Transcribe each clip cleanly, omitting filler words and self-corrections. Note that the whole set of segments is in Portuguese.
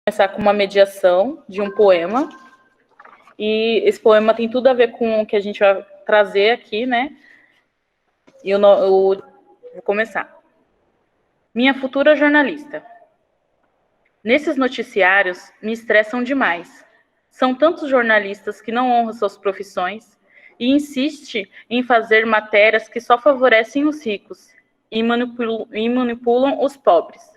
Começar com uma mediação de um poema, e esse poema tem tudo a ver com o que a gente vai trazer aqui, né? E eu vou começar. Minha futura jornalista. Nesses noticiários me estressam demais. São tantos jornalistas que não honram suas profissões e insiste em fazer matérias que só favorecem os ricos e manipulam os pobres.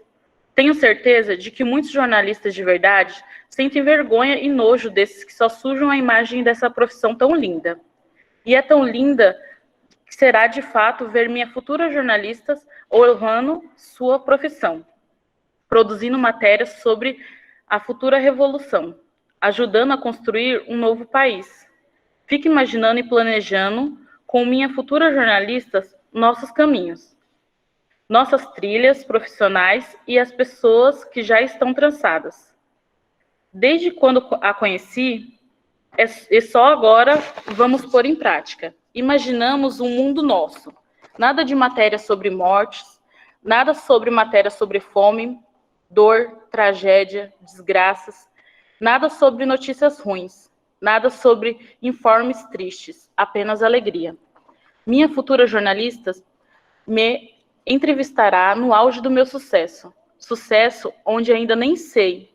Tenho certeza de que muitos jornalistas de verdade sentem vergonha e nojo desses que só sujam a imagem dessa profissão tão linda. E é tão linda que será de fato ver minha futura jornalista honrando sua profissão, produzindo matérias sobre a futura revolução, ajudando a construir um novo país. Fico imaginando e planejando com minha futura jornalista nossos caminhos, nossas trilhas profissionais e as pessoas que já estão trançadas. Desde quando a conheci, e só agora vamos pôr em prática. Imaginamos um mundo nosso. Nada de matéria sobre mortes, nada sobre matéria sobre fome, dor, tragédia, desgraças, nada sobre notícias ruins, nada sobre informes tristes, apenas alegria. Minha futura jornalista me entrevistará no auge do meu sucesso. Sucesso onde ainda nem sei.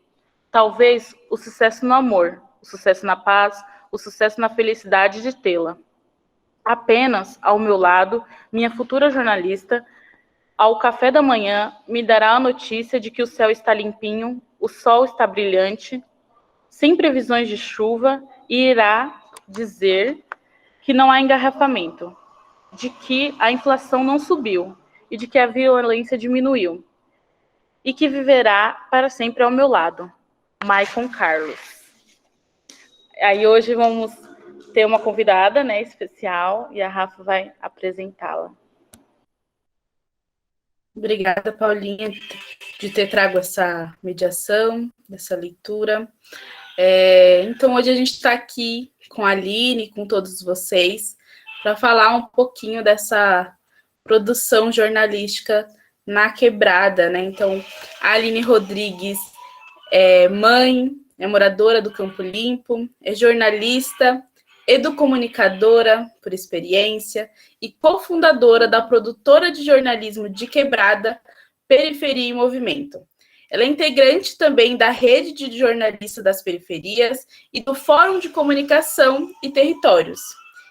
Talvez o sucesso no amor, o sucesso na paz, o sucesso na felicidade de tê-la. Apenas ao meu lado, minha futura jornalista, ao café da manhã, me dará a notícia de que o céu está limpinho, o sol está brilhante, sem previsões de chuva, e irá dizer que não há engarrafamento, de que a inflação não subiu e de que a violência diminuiu, e que viverá para sempre ao meu lado. Maicon Carlos. Aí hoje vamos ter uma convidada, né, especial, e a Rafa vai apresentá-la. Obrigada, Paulinha, de ter trago essa mediação, essa leitura. Então, hoje a gente está aqui com a Aline, com todos vocês, para falar um pouquinho dessa produção jornalística na Quebrada, né? Então, a Aline Rodrigues é mãe, é moradora do Campo Limpo, é jornalista, educomunicadora por experiência e cofundadora da produtora de jornalismo de Quebrada, Periferia em Movimento. Ela é integrante também da Rede de Jornalistas das Periferias e do Fórum de Comunicação e Territórios,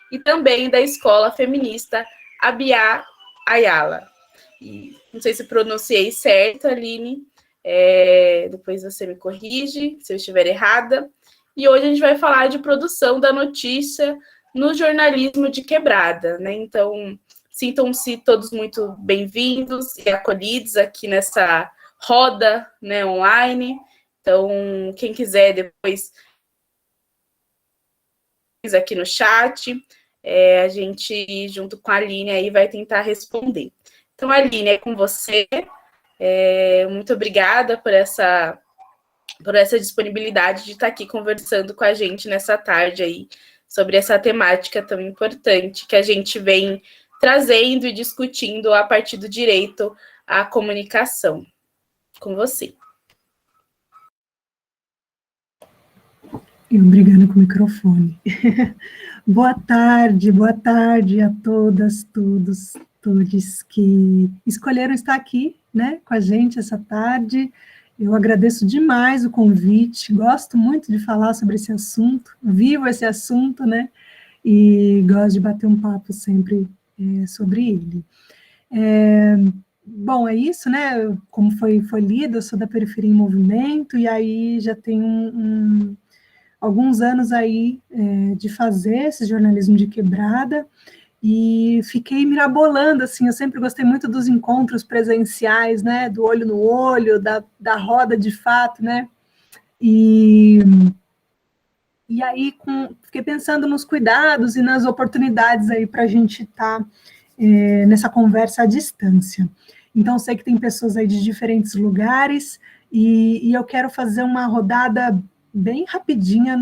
e também da Escola Feminista Abiá Ayala. E não sei se pronunciei certo, Aline, depois você me corrige se eu estiver errada. E hoje a gente vai falar de produção da notícia no jornalismo de Quebrada, né? Então, sintam-se todos muito bem-vindos e acolhidos aqui nessa roda, né, online. Então, quem quiser depois aqui no chat, a gente, junto com a Aline, aí vai tentar responder. Então, Aline, é com você. Muito obrigada por essa disponibilidade de estar aqui conversando com a gente nessa tarde aí, sobre essa temática tão importante que a gente vem trazendo e discutindo a partir do direito à comunicação. Com você. Eu brigando com o microfone. Boa tarde a todas, todos que escolheram estar aqui, né, com a gente essa tarde. Eu agradeço demais o convite, gosto muito de falar sobre esse assunto, vivo esse assunto, né, e gosto de bater um papo sempre sobre ele. Bom, é isso, né, como foi lido, eu sou da Periferia em Movimento, e aí já tem alguns anos aí de fazer esse jornalismo de Quebrada, e fiquei mirabolando, assim, eu sempre gostei muito dos encontros presenciais, né, do olho no olho, da roda de fato, né, e aí fiquei pensando nos cuidados e nas oportunidades aí para a gente estar nessa conversa à distância. Então, sei que tem pessoas aí de diferentes lugares, e eu quero fazer uma rodada bem rapidinha,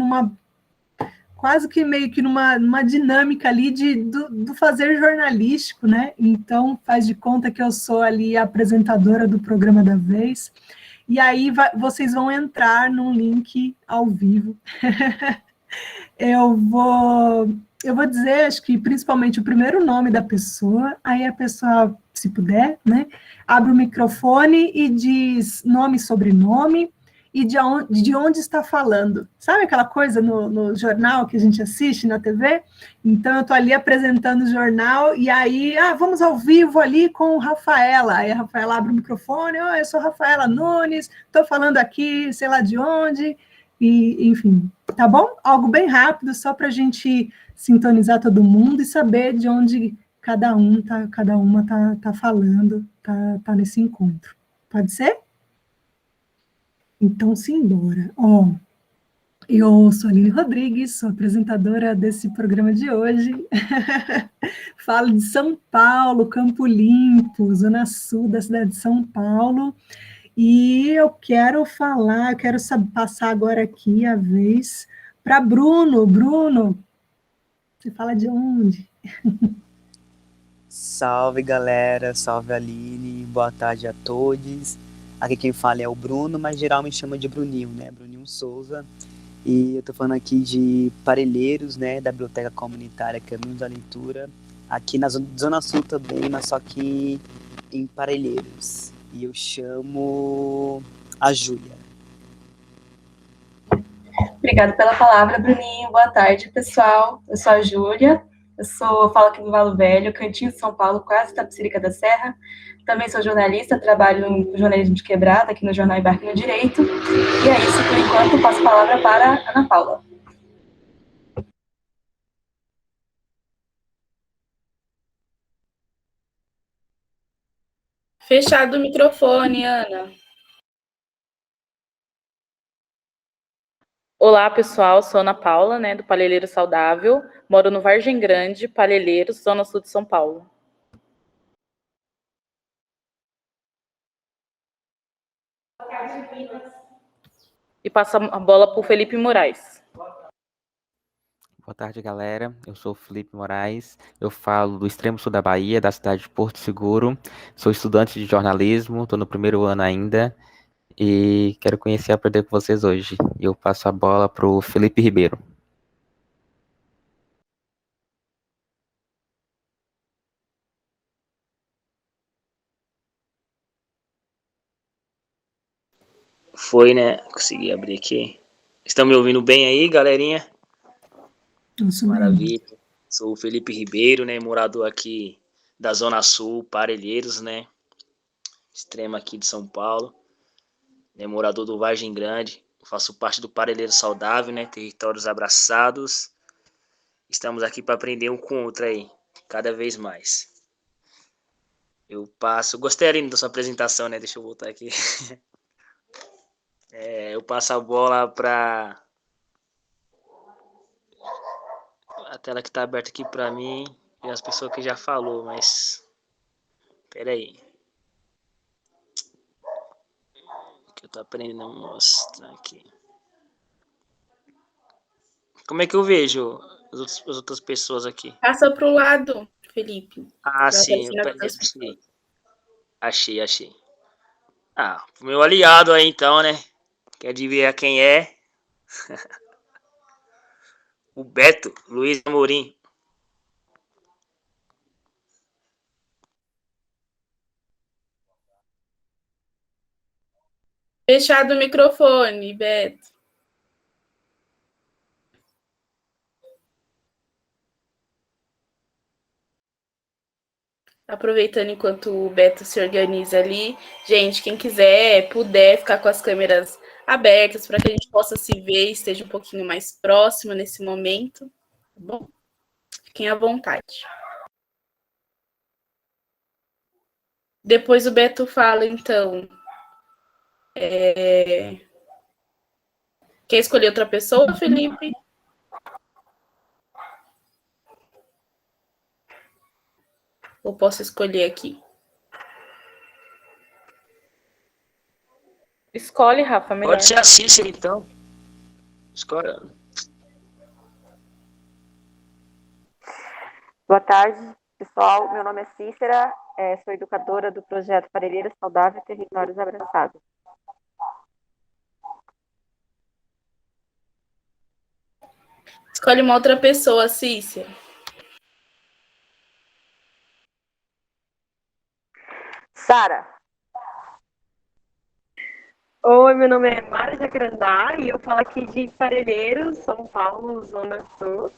quase que meio que numa dinâmica ali do fazer jornalístico, né? Então, faz de conta que eu sou ali a apresentadora do programa da vez. e aí vocês vão entrar num link ao vivo. Eu vou dizer, acho que principalmente o primeiro nome da pessoa, aí a pessoa, se puder, né, abre o microfone e diz nome e sobrenome e de onde está falando. Sabe aquela coisa no jornal que a gente assiste na TV? Então, eu estou ali apresentando o jornal e aí, vamos ao vivo ali com Rafaela. Aí a Rafaela abre o microfone, eu sou Rafaela Nunes, estou falando aqui, sei lá de onde, e enfim, tá bom? Algo bem rápido, só para a gente sintonizar todo mundo e saber de onde cada uma tá falando, tá nesse encontro. Pode ser? Então, simbora. Eu sou a Aline Rodrigues, sou apresentadora desse programa de hoje. Falo de São Paulo, Campo Limpo, zona sul da cidade de São Paulo. E eu quero passar agora aqui a vez para Bruno. Bruno, você fala de onde? Salve, galera, salve, Aline, boa tarde a todos. Aqui quem fala é o Bruno, mas geral me chama de Bruninho, né? Bruninho Souza. E eu tô falando aqui de Parelheiros, né? Da Biblioteca Comunitária Caminhos da Leitura, aqui na Zona Sul também, mas só que em Parelheiros. E eu chamo a Júlia. Obrigada pela palavra, Bruninho. Boa tarde, pessoal. Eu sou a Júlia. Falo aqui do Valo Velho, Cantinho de São Paulo, quase Tapicerica da Serra. Também sou jornalista, trabalho no jornalismo de quebrada, aqui no Jornal Embarque no Direito. E é isso, por enquanto, passo a palavra para a Ana Paula. Fechado o microfone, Ana. Olá, pessoal, sou Ana Paula, né, do Parelheiro Saudável, moro no Vargem Grande, Parelheiros, zona sul de São Paulo. E passo a bola para o Felipe Moraes. Boa tarde, galera. Eu sou o Felipe Moraes. Eu falo do extremo sul da Bahia, da cidade de Porto Seguro. Sou estudante de jornalismo, estou no primeiro ano ainda e quero conhecer e aprender com vocês hoje. Eu passo a bola para o Felipe Ribeiro. Foi, né? Consegui abrir aqui. Estão me ouvindo bem aí, galerinha? Maravilha. Sou o Felipe Ribeiro, né? Morador aqui da Zona Sul, Parelheiros, né? Extremo aqui de São Paulo. Né? Morador do Vargem Grande. Faço parte do Parelheiro Saudável, né? Territórios Abraçados. Estamos aqui para aprender um com o outro aí, cada vez mais. Gostei, Aline, da sua apresentação, né? Deixa eu voltar aqui. Eu passo a bola para a tela que está aberta aqui para mim e as pessoas que já falou, mas espera aí. Que eu tô aprendendo a mostrar aqui. Como é que eu vejo as outras pessoas aqui? Passa para o lado, Felipe. Sim, achei. O meu aliado aí então, né? Quer adivinhar quem é? O Beto Luiz Amorim. Fechado o microfone, Beto. Aproveitando enquanto o Beto se organiza ali, gente, quem quiser, puder ficar com as câmeras abertas para que a gente possa se ver e esteja um pouquinho mais próximo nesse momento, tá bom? Fiquem à vontade. Depois o Beto fala, então. Quer escolher outra pessoa, Felipe? Ou posso escolher aqui? Escolhe, Rafa, melhor. Pode ser a Cícera, então. Escolhe. Boa tarde, pessoal. Meu nome é Cícera, sou educadora do projeto Parelheiros Saudável e Territórios Abraçados. Escolhe uma outra pessoa, Cícia. Sara. Oi, meu nome é Mara Jacarandá e eu falo aqui de Parelheiros, São Paulo, Zona Sul.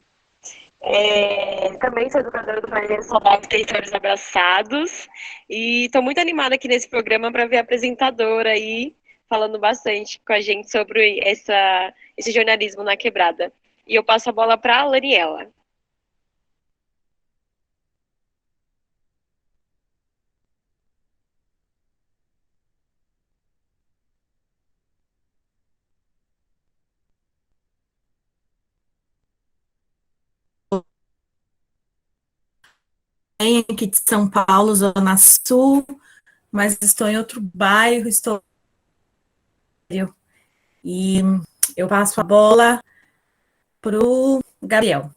Também sou educadora do Parelheiros Saudável Territórios Abraçados e estou muito animada aqui nesse programa para ver a apresentadora aí falando bastante com a gente sobre esse jornalismo na quebrada. E eu passo a bola para a Laniela. Aqui de São Paulo, Zona Sul, mas estou em outro bairro, e eu passo a bola para o Gabriel.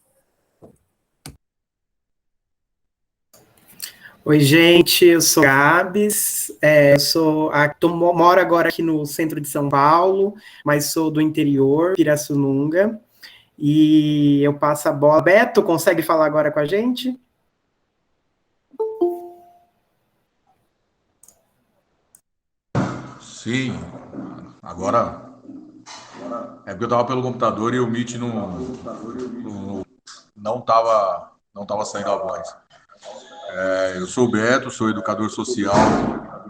Oi, gente, eu sou Gabs, moro agora aqui no centro de São Paulo, mas sou do interior, Pirassununga, e eu passo a bola. Beto, consegue falar agora com a gente? Sim, agora é porque eu estava pelo computador e o Meet não tava saindo a voz. Eu sou o Beto, sou educador social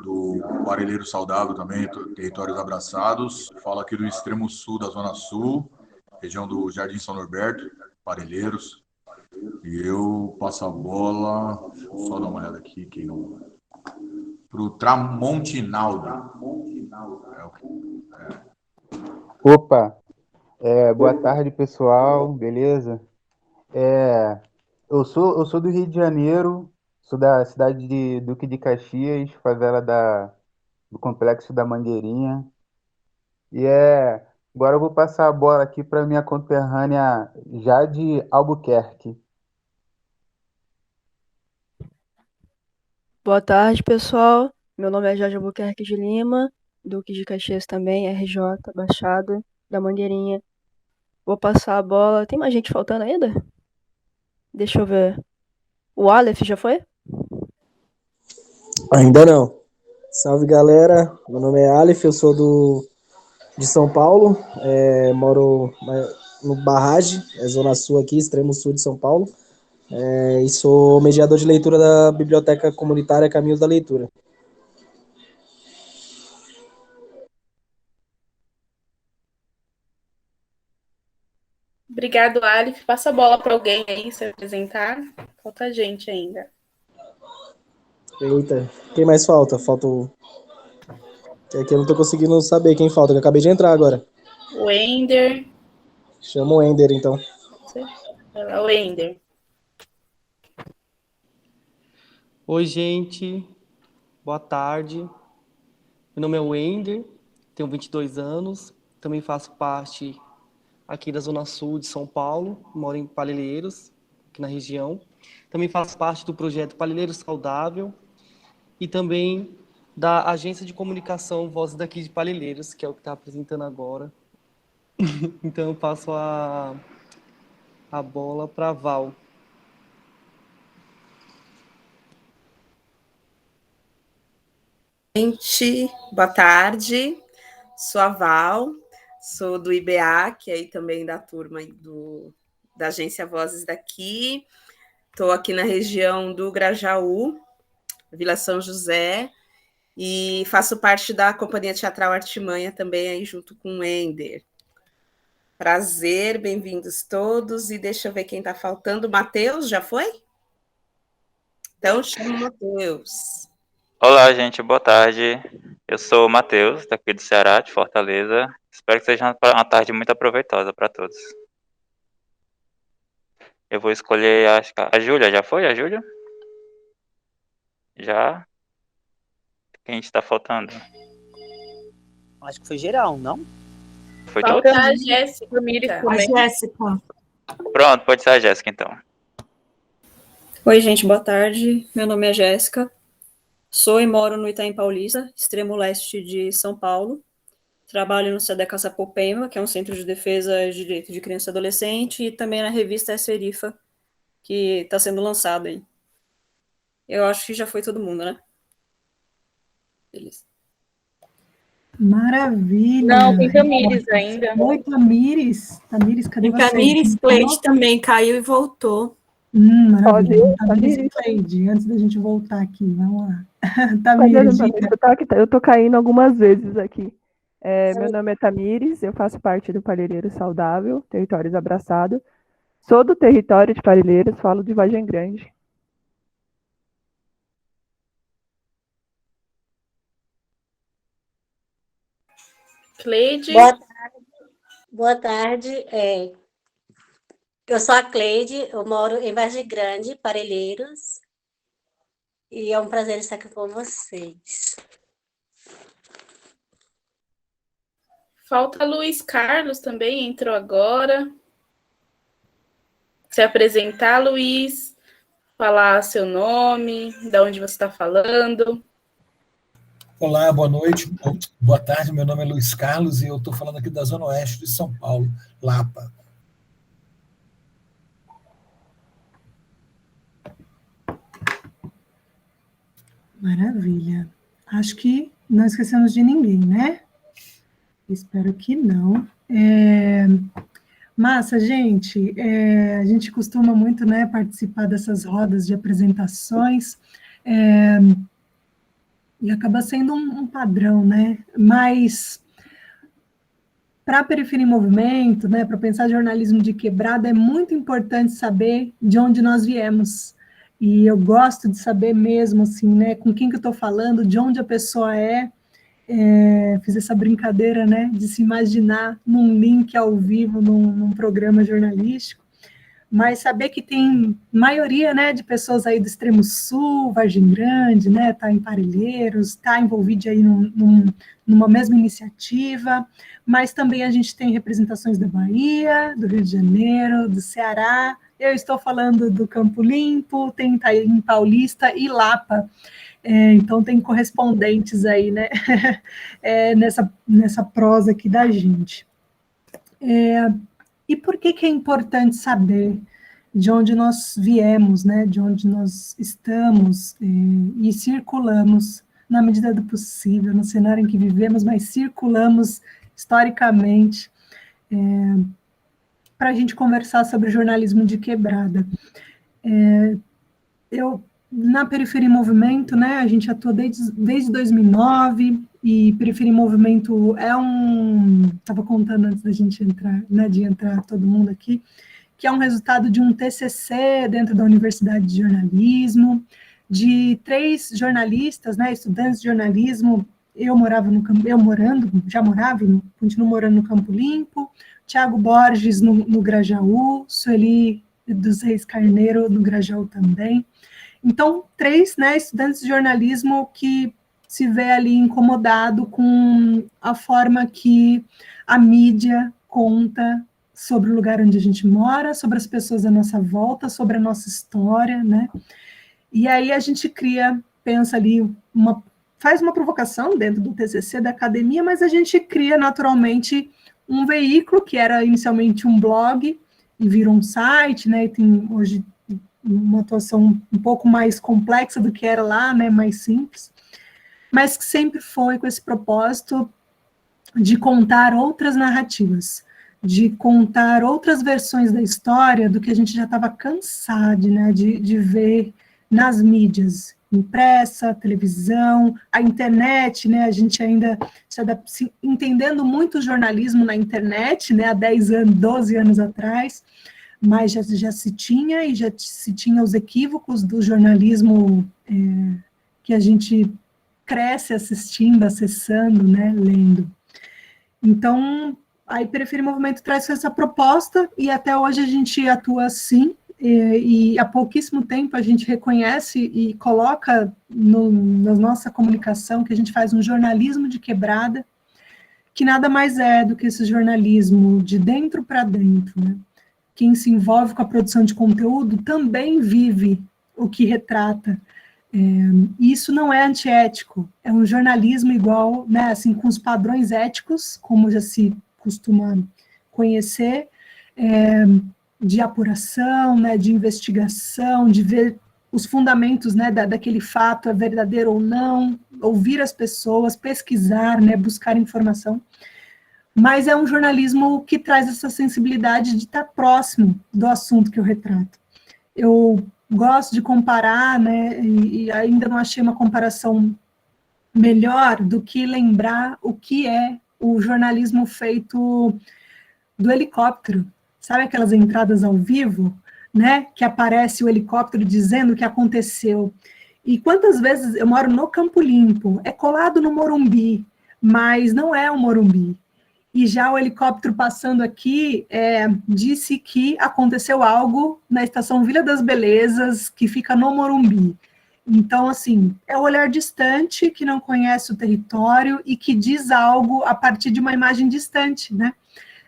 do Parelheiro Saudável também, Territórios Abraçados. Falo aqui do extremo sul da Zona Sul, região do Jardim São Norberto, Parelheiros. E eu passo a bola, só dar uma olhada aqui, para o Tramontinaldo. Opa, boa tarde, pessoal, beleza? Eu sou do Rio de Janeiro, sou da cidade de Duque de Caxias, favela do Complexo da Mangueirinha. E agora eu vou passar a bola aqui para minha conterrânea Jade Albuquerque. Boa tarde, pessoal. Meu nome é Jorge Albuquerque de Lima, Duque de Caxias também, RJ, Baixada, da Mangueirinha. Vou passar a bola. Tem mais gente faltando ainda? Deixa eu ver. O Aleph já foi? Ainda não. Salve, galera. Meu nome é Aleph, eu sou de São Paulo, moro no Barragem, Zona Sul aqui, extremo sul de São Paulo, e sou mediador de leitura da Biblioteca Comunitária Caminhos da Leitura. Obrigado, Aleph. Passa a bola para alguém aí se apresentar. Falta gente ainda. Eita, quem mais falta? Falta o... Aqui eu não tô conseguindo saber quem falta, que eu acabei de entrar agora. O Ender. Chama o Ender, então. Vai lá, o Ender. Oi, gente. Boa tarde. Meu nome é Wender, tenho 22 anos, também faço parte aqui da Zona Sul de São Paulo, moro em Parelheiros, aqui na região. Também faço parte do projeto Parelheiro Saudável e também da agência de comunicação Vozes daqui de Parelheiros, que é o que está apresentando agora. Então eu passo a bola para a Val. Gente, boa tarde. Sou a Val, sou do IBA, que é aí também da turma da agência Vozes daqui. Estou aqui na região do Grajaú, Vila São José, e faço parte da Companhia Teatral Artimanha também, aí junto com o Ender. Prazer, bem-vindos todos, e deixa eu ver quem está faltando. Matheus, já foi? Então, chama o Matheus. Olá, gente, boa tarde. Eu sou o Matheus, daqui do Ceará, de Fortaleza. Espero que seja uma tarde muito aproveitosa para todos. Eu vou escolher, acho que a Júlia. Já foi, a Júlia? Já? Quem está faltando? Acho que foi geral, não? Foi Falta todos? a Jéssica. A Jéssica. Pronto, pode ser a Jéssica, então. Oi, gente, boa tarde. Meu nome é Jéssica. Sou e moro no Itaim Paulista, extremo leste de São Paulo. Trabalho no SEDECA Sapopemba, que é um centro de defesa de direito de criança e adolescente, e também na revista Esferifa, que está sendo lançada aí. Eu acho que já foi todo mundo, né? Beleza. Maravilha! Não, tem Tamires ainda. Oi, Tamires. Tamires, cadê você? Tamires, Cleide também caiu e voltou. Maravilha. Tamires e Cleide, antes da gente voltar aqui, vamos lá. Tamires, Eu tô caindo algumas vezes aqui. Meu nome é Tamires, eu faço parte do Parelheiro Saudável, Territórios Abraçados. Sou do território de Parelheiros, falo de Vargem Grande. Cleide. Boa tarde. Eu sou a Cleide, eu moro em Vargem Grande, Parelheiros, e é um prazer estar aqui com vocês. Falta Luiz Carlos também, entrou agora. Se apresentar, Luiz, falar seu nome, de onde você está falando. Olá, boa noite, boa tarde, meu nome é Luiz Carlos e eu estou falando aqui da Zona Oeste de São Paulo, Lapa. Maravilha. Acho que não esquecemos de ninguém, né? Espero que não. Massa, gente. A gente costuma muito, né, participar dessas rodas de apresentações. E acaba sendo um padrão, né? Mas para a Periferia em Movimento, né, para pensar jornalismo de quebrada, é muito importante saber de onde nós viemos. E eu gosto de saber mesmo, assim, né, com quem que eu estou falando, de onde a pessoa é. Fiz essa brincadeira, né, de se imaginar num link ao vivo, num programa jornalístico. Mas saber que tem maioria, né, de pessoas aí do extremo sul, Vargem Grande, né, tá em Parelheiros, tá envolvido aí numa mesma iniciativa, mas também a gente tem representações da Bahia, do Rio de Janeiro, do Ceará. Eu estou falando do Campo Limpo, tem Itaim Paulista e Lapa. Então tem correspondentes aí, né, nessa prosa aqui da gente. E por que é importante saber de onde nós viemos, né, de onde nós estamos e circulamos, na medida do possível, no cenário em que vivemos, mas circulamos historicamente, para a gente conversar sobre jornalismo de quebrada. Na Periferia em Movimento, né, a gente atua desde 2009, e Periferia em Movimento estava contando antes da gente entrar, né, de entrar todo mundo aqui, que é um resultado de um TCC dentro da Universidade de Jornalismo, de 3 jornalistas, né, estudantes de jornalismo. Já morava e continuo morando no Campo Limpo, Tiago Borges no Grajaú, Sueli dos Reis Carneiro no Grajaú também. Então, 3, né, estudantes de jornalismo que se vê ali incomodado com a forma que a mídia conta sobre o lugar onde a gente mora, sobre as pessoas à nossa volta, sobre a nossa história, né? E aí a gente pensa ali, faz uma provocação dentro do TCC da academia, mas a gente cria naturalmente um veículo que era inicialmente um blog e virou um site, né? E tem hoje uma atuação um pouco mais complexa do que era lá, né? Mais simples, mas que sempre foi com esse propósito de contar outras narrativas, de contar outras versões da história do que a gente já estava cansado, né, de ver nas mídias, impressa, televisão, a internet, né, a gente ainda se entendendo muito o jornalismo na internet, né, há 10 anos, 12 anos atrás, mas já se tinha, e já se tinha os equívocos do jornalismo que a gente cresce assistindo, acessando, né, lendo. Então, a Periferia em Movimento traz essa proposta, e até hoje a gente atua assim, e há pouquíssimo tempo a gente reconhece e coloca na nossa comunicação que a gente faz um jornalismo de quebrada, que nada mais é do que esse jornalismo de dentro para dentro, né? Quem se envolve com a produção de conteúdo também vive o que retrata, E isso não é antiético, é um jornalismo igual, né, assim, com os padrões éticos, como já se costuma conhecer, de apuração, né, de investigação, de ver os fundamentos, né, daquele fato é verdadeiro ou não, ouvir as pessoas, pesquisar, né, buscar informação. Mas é um jornalismo que traz essa sensibilidade de estar próximo do assunto que eu retrato. Eu gosto de comparar, né, e ainda não achei uma comparação melhor do que lembrar o que é o jornalismo feito do helicóptero. Sabe aquelas entradas ao vivo, né, que aparece o helicóptero dizendo o que aconteceu? E quantas vezes eu moro no Campo Limpo, é colado no Morumbi, mas não é o Morumbi. E já o helicóptero passando aqui disse que aconteceu algo na estação Vila das Belezas, que fica no Morumbi. Então, assim, é o olhar distante, que não conhece o território e que diz algo a partir de uma imagem distante, né?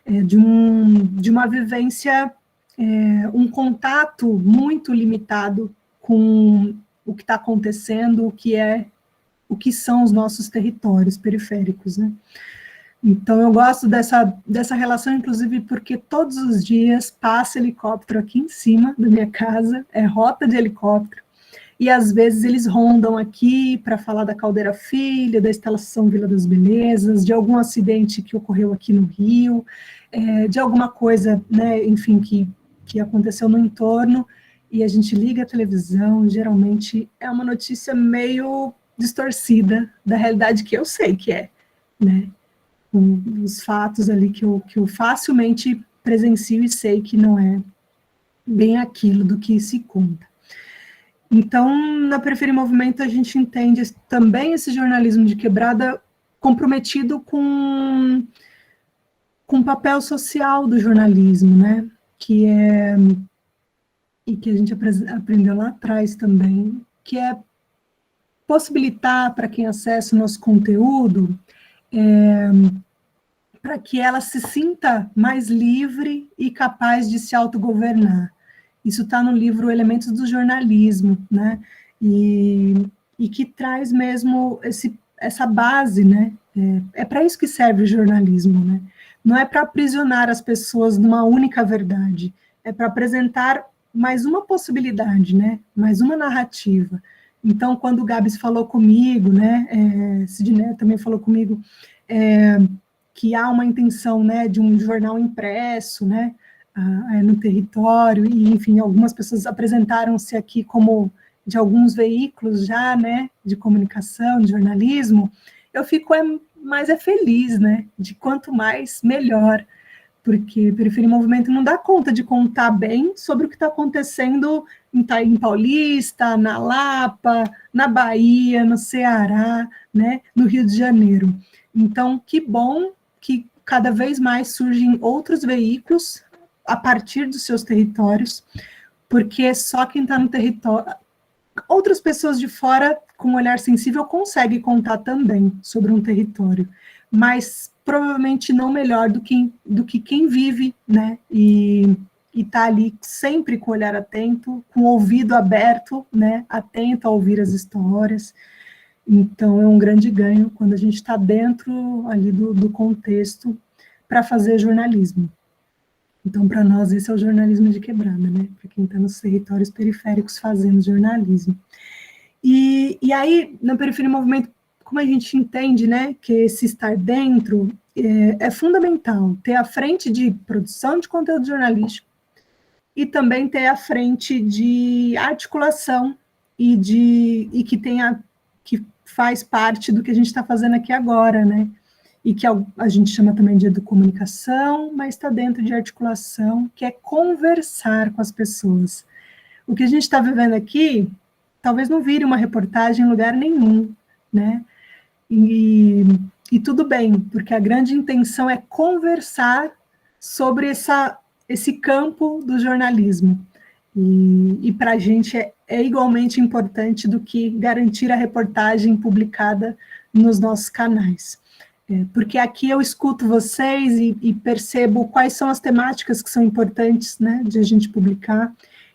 De uma vivência, um contato muito limitado com o que está acontecendo, o que são os nossos territórios periféricos, né? Então, eu gosto dessa relação, inclusive, porque todos os dias passa helicóptero aqui em cima da minha casa, é rota de helicóptero, e às vezes eles rondam aqui para falar da Caldeira Filha, da instalação Vila das Belezas, de algum acidente que ocorreu aqui no Rio, de alguma coisa, né, enfim, que aconteceu no entorno, e a gente liga a televisão, geralmente é uma notícia meio distorcida da realidade que eu sei que é, né? Os fatos ali que eu facilmente presencio e sei que não é bem aquilo do que se conta. Então, na Periferia em Movimento, a gente entende também esse jornalismo de quebrada comprometido com o papel social do jornalismo, né? E que a gente aprendeu lá atrás também, que é possibilitar para quem acessa o nosso conteúdo, para que ela se sinta mais livre e capaz de se autogovernar. Isso está no livro Elementos do Jornalismo, né? E que traz mesmo essa base, né? É para isso que serve o jornalismo, né? Não é para aprisionar as pessoas numa única verdade, é para apresentar mais uma possibilidade, né? Mais uma narrativa. Então, quando o Gabs falou comigo, né? Sidney também falou comigo, que há uma intenção, né, de um jornal impresso, né, no território, e, enfim, algumas pessoas apresentaram-se aqui como de alguns veículos já, né, de comunicação, de jornalismo, eu fico mais feliz, né, de quanto mais, melhor, porque Periferia em Movimento não dá conta de contar bem sobre o que está acontecendo em Itaim Paulista, na Lapa, na Bahia, no Ceará, né, no Rio de Janeiro. Então, que bom que cada vez mais surgem outros veículos a partir dos seus territórios, porque só quem está no território, outras pessoas de fora com um olhar sensível conseguem contar também sobre um território, mas provavelmente não melhor do que quem vive, né, e está ali sempre com o olhar atento, com o ouvido aberto, né, atento a ouvir as histórias. Então, é um grande ganho quando a gente está dentro ali do contexto para fazer jornalismo. Então, para nós, esse é o jornalismo de quebrada, né? Para quem está nos territórios periféricos fazendo jornalismo. E aí, na Periferia em Movimento, como a gente entende, né, que esse estar dentro é fundamental, ter a frente de produção de conteúdo jornalístico e também ter a frente de articulação e que faz parte do que a gente está fazendo aqui agora, né? E que a gente chama também de educomunicação, mas está dentro de articulação, que é conversar com as pessoas. O que a gente está vivendo aqui, talvez não vire uma reportagem em lugar nenhum, né? E tudo bem, porque a grande intenção é conversar sobre esse campo do jornalismo. E para a gente é igualmente importante do que garantir a reportagem publicada nos nossos canais. Porque aqui eu escuto vocês e percebo quais são as temáticas que são importantes, né, de a gente publicar,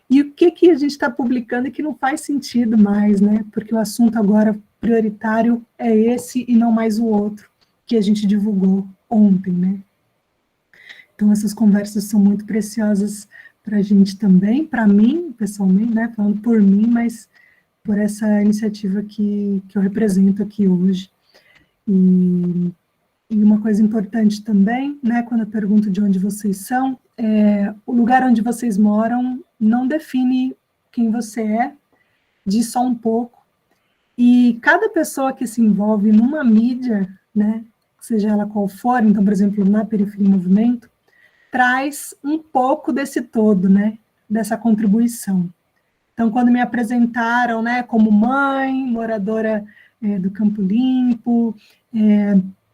e o que a gente está publicando e que não faz sentido mais, né? Porque o assunto agora prioritário é esse e não mais o outro, que a gente divulgou ontem, né? Então, essas conversas são muito preciosas para a gente também, para mim, pessoalmente, né? Falando por mim, mas por essa iniciativa que eu represento aqui hoje. E uma coisa importante também, né, quando eu pergunto de onde vocês são, o lugar onde vocês moram não define quem você é, diz só um pouco. E cada pessoa que se envolve numa mídia, né, seja ela qual for, então, por exemplo, na Periferia em Movimento, traz um pouco desse todo, né, dessa contribuição. Então, quando me apresentaram, né, como mãe, moradora do Campo Limpo,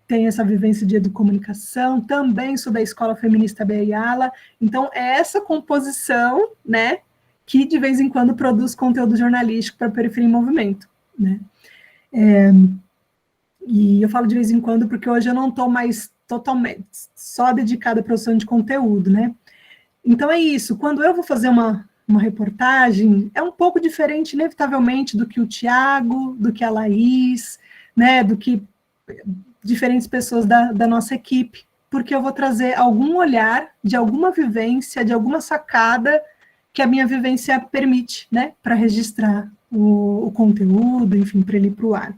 tenho essa vivência de educomunicação, também sou da Escola Feminista Beiala, então é essa composição, né, que de vez em quando produz conteúdo jornalístico para a Periferia em Movimento, né. E eu falo de vez em quando porque hoje eu não estou mais totalmente só dedicada à produção de conteúdo, né. Então é isso, quando eu vou fazer uma reportagem, é um pouco diferente, inevitavelmente, do que o Tiago, do que a Laís, né, do que diferentes pessoas da nossa equipe, porque eu vou trazer algum olhar de alguma vivência, de alguma sacada que a minha vivência permite, né, para registrar o conteúdo, enfim, para ele ir para o ar.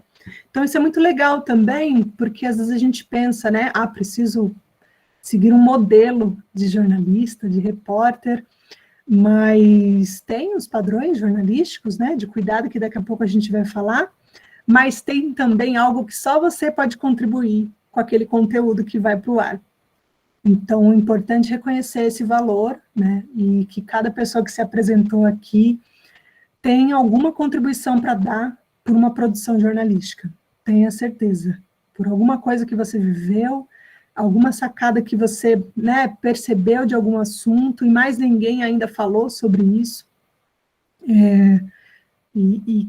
Então, isso é muito legal também, porque às vezes a gente pensa, né, preciso seguir um modelo de jornalista, de repórter, mas tem os padrões jornalísticos, né, de cuidado, que daqui a pouco a gente vai falar, mas tem também algo que só você pode contribuir com aquele conteúdo que vai para o ar. Então, é importante reconhecer esse valor, né, e que cada pessoa que se apresentou aqui tem alguma contribuição para dar por uma produção jornalística, tenha certeza, por alguma coisa que você viveu, alguma sacada que você, né, percebeu de algum assunto, e mais ninguém ainda falou sobre isso, e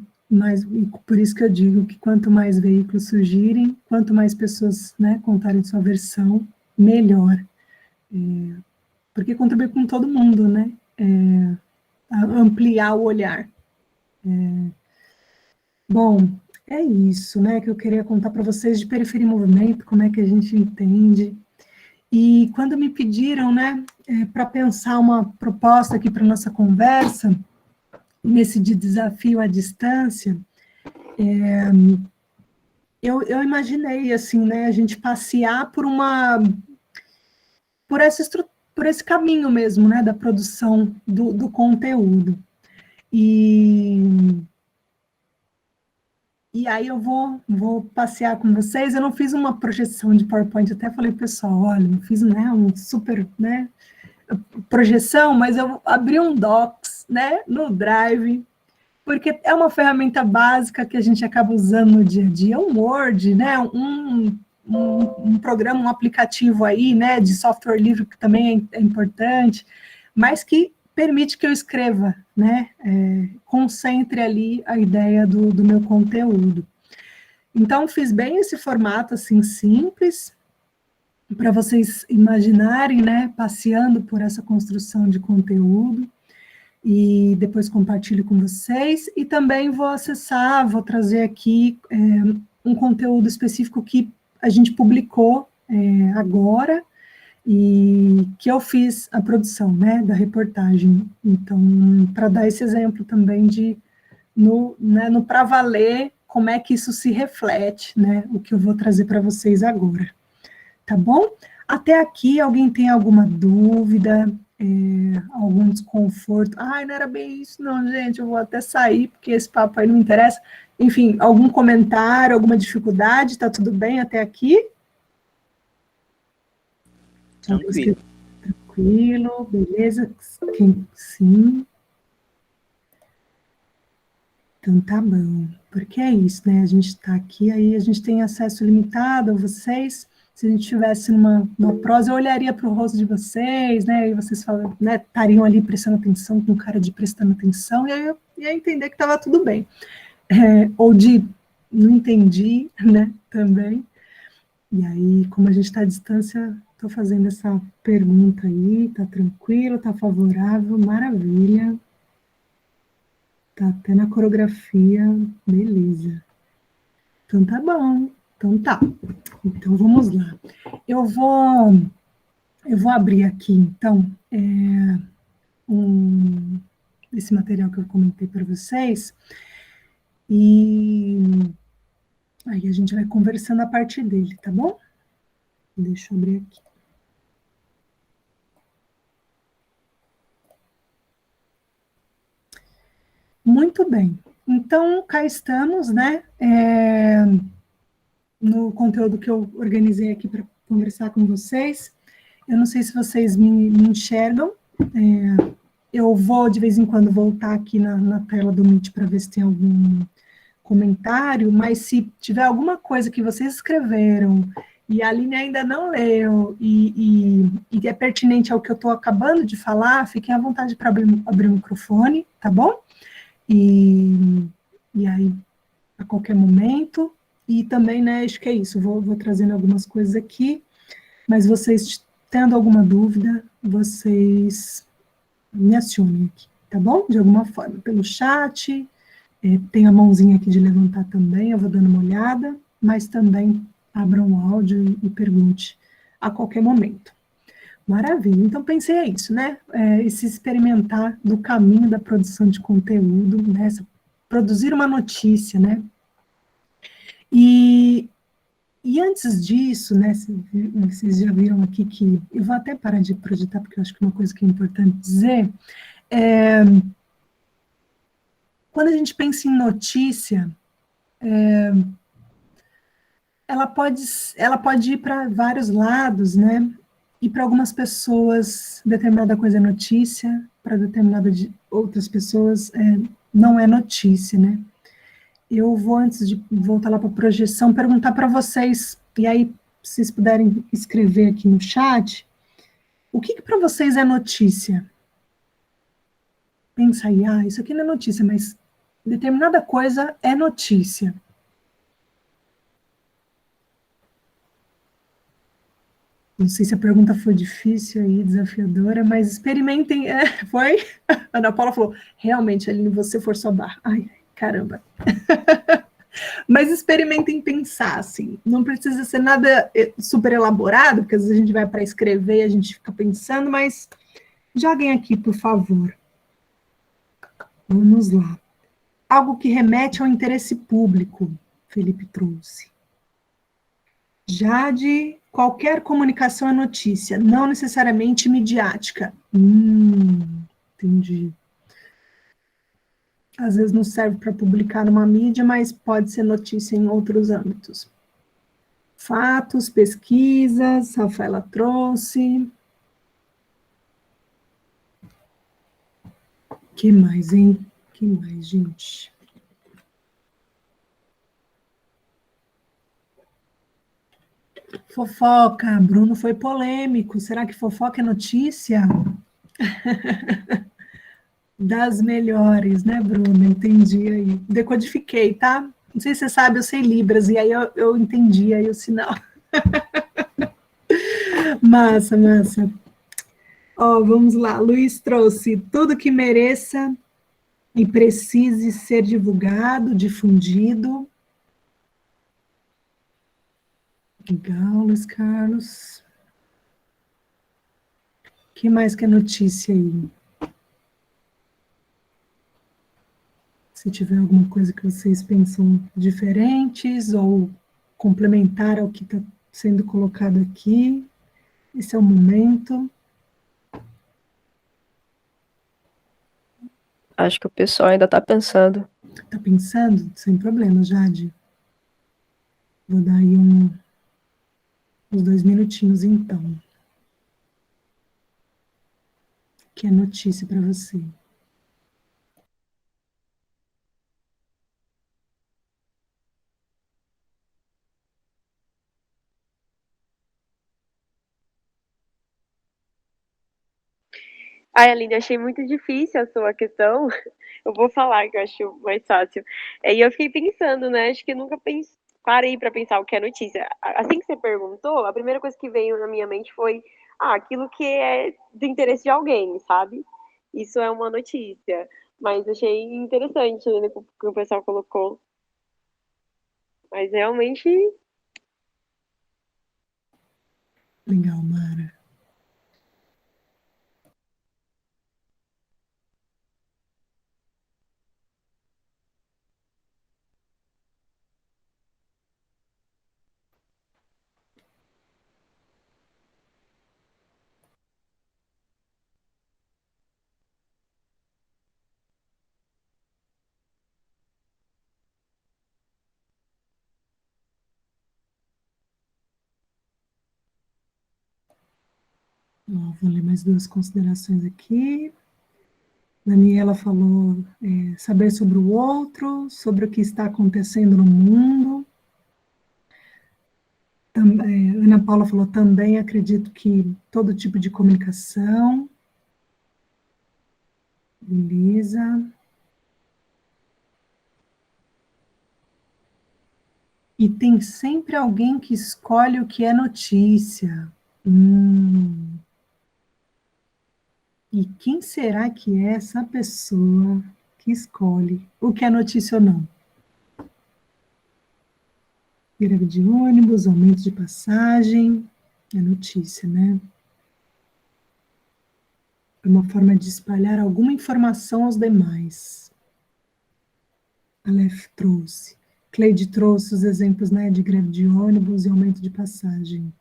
por isso que eu digo que quanto mais veículos surgirem, quanto mais pessoas, né, contarem sua versão, melhor, porque contribui com todo mundo, né, ampliar o olhar. Bom, é isso, né, que eu queria contar para vocês de Periferia em Movimento, como é que a gente entende. E quando me pediram, né, para pensar uma proposta aqui para nossa conversa, nesse de desafio à distância, eu imaginei, assim, né, a gente passear por esse caminho mesmo, né, da produção do conteúdo. E aí eu vou passear com vocês. Eu não fiz uma projeção de PowerPoint, até falei, pessoal, olha, não fiz, né, um super, né, projeção, mas eu abri um Docs, né, no Drive, porque é uma ferramenta básica que a gente acaba usando no dia a dia, um Word, né, um programa, um aplicativo aí, né, de software livre, que também é importante, mas que permite que eu escreva, né, concentre ali a ideia do meu conteúdo. Então, fiz bem esse formato, assim, simples, para vocês imaginarem, né, passeando por essa construção de conteúdo, e depois compartilho com vocês, e também vou trazer aqui um conteúdo específico que a gente publicou agora, e que eu fiz a produção, né, da reportagem. Então, para dar esse exemplo também no para valer, como é que isso se reflete, né, o que eu vou trazer para vocês agora. Tá bom? Até aqui, alguém tem alguma dúvida, algum desconforto? Ai, não era bem isso não, gente, eu vou até sair, porque esse papo aí não me interessa. Enfim, algum comentário, alguma dificuldade? Tá tudo bem até aqui? Tranquilo. Tranquilo, beleza? Sim. Então tá bom, porque é isso, né? A gente está aqui, aí a gente tem acesso limitado a vocês. Se a gente estivesse numa prosa, eu olharia para o rosto de vocês, né? E vocês falam, né, estariam ali prestando atenção, com cara de prestando atenção, e aí eu ia entender que estava tudo bem. Ou de não entendi, né? Também. E aí, como a gente está à distância, estou fazendo essa pergunta aí, está tranquilo, está favorável, maravilha. Tá até na coreografia, beleza. Então tá bom, então tá. Então vamos lá. Eu vou abrir aqui, então, esse material que eu comentei para vocês, e aí a gente vai conversando a partir dele, tá bom? Deixa eu abrir aqui. Muito bem. Então, cá estamos, né? No conteúdo que eu organizei aqui para conversar com vocês. Eu não sei se vocês me enxergam. Eu vou, de vez em quando, voltar aqui na tela do Meet para ver se tem algum comentário, mas se tiver alguma coisa que vocês escreveram e a Aline ainda não leu e é pertinente ao que eu estou acabando de falar, fiquem à vontade para abrir o microfone, tá bom? E aí, a qualquer momento, e também, né, acho que é isso, vou trazendo algumas coisas aqui, mas vocês, tendo alguma dúvida, vocês me acionem aqui, tá bom? De alguma forma, pelo chat, tem a mãozinha aqui de levantar também, eu vou dando uma olhada, mas também abram o áudio e pergunte a qualquer momento. Maravilha, então pensei é isso, né? Esse experimentar do caminho da produção de conteúdo, né? Produzir uma notícia, né? E antes disso, né? Vocês já viram aqui que eu vou até parar de projetar, porque eu acho que é uma coisa que é importante dizer. Quando a gente pensa em notícia, ela pode ir para vários lados, né? E para algumas pessoas, determinada coisa é notícia, para determinada de outras pessoas não é notícia, né? Eu vou, antes de voltar lá para a projeção, perguntar para vocês, e aí, se vocês puderem escrever aqui no chat, o que para vocês é notícia? Pensa aí, isso aqui não é notícia, mas determinada coisa é notícia. Não sei se a pergunta foi difícil aí, desafiadora, mas experimentem. Foi? A Ana Paula falou, realmente, Aline, você forçou a barra. Ai, caramba. Mas experimentem pensar, assim. Não precisa ser nada super elaborado, porque às vezes a gente vai para escrever e a gente fica pensando, mas joguem aqui, por favor. Vamos lá. Algo que remete ao interesse público, Felipe trouxe. Jade, qualquer comunicação é notícia, não necessariamente midiática. Entendi. Às vezes não serve para publicar numa mídia, mas pode ser notícia em outros âmbitos. Fatos, pesquisas, Rafaela trouxe. Que mais, hein? Que mais, gente? Fofoca, Bruno foi polêmico. Será que fofoca é notícia? Das melhores, né, Bruno? Entendi aí. Decodifiquei, tá? Não sei se você sabe, eu sei Libras, e aí eu entendi aí o sinal. Massa, massa. Vamos lá. Luiz trouxe tudo que mereça e precise ser divulgado, difundido. Legal, Luiz Carlos. O que mais que é notícia aí? Se tiver alguma coisa que vocês pensam diferentes ou complementar ao que está sendo colocado aqui, esse é o momento. Acho que o pessoal ainda está pensando. Está pensando? Sem problema, Jade. Vou dar aí uns 2 minutinhos, então. Que é notícia para você. Ai, Aline, achei muito difícil a sua questão. Eu vou falar que eu acho mais fácil. E eu fiquei pensando, né? Acho que eu nunca parei para pensar o que é notícia. Assim que você perguntou, a primeira coisa que veio na minha mente foi aquilo que é do interesse de alguém, sabe? Isso é uma notícia. Mas achei interessante, né, o que o pessoal colocou. Mas realmente Legal, Mara. Ó, vou ler mais duas considerações aqui. Daniela falou saber sobre o outro, sobre o que está acontecendo no mundo. Ana Paula falou também, acredito que todo tipo de comunicação. Beleza. E tem sempre alguém que escolhe o que é notícia. E quem será que é essa pessoa que escolhe o que é notícia ou não? Greve de ônibus, aumento de passagem, é notícia, né? É uma forma de espalhar alguma informação aos demais. Aleph trouxe. Cleide trouxe os exemplos, né, de greve de ônibus e aumento de passagem.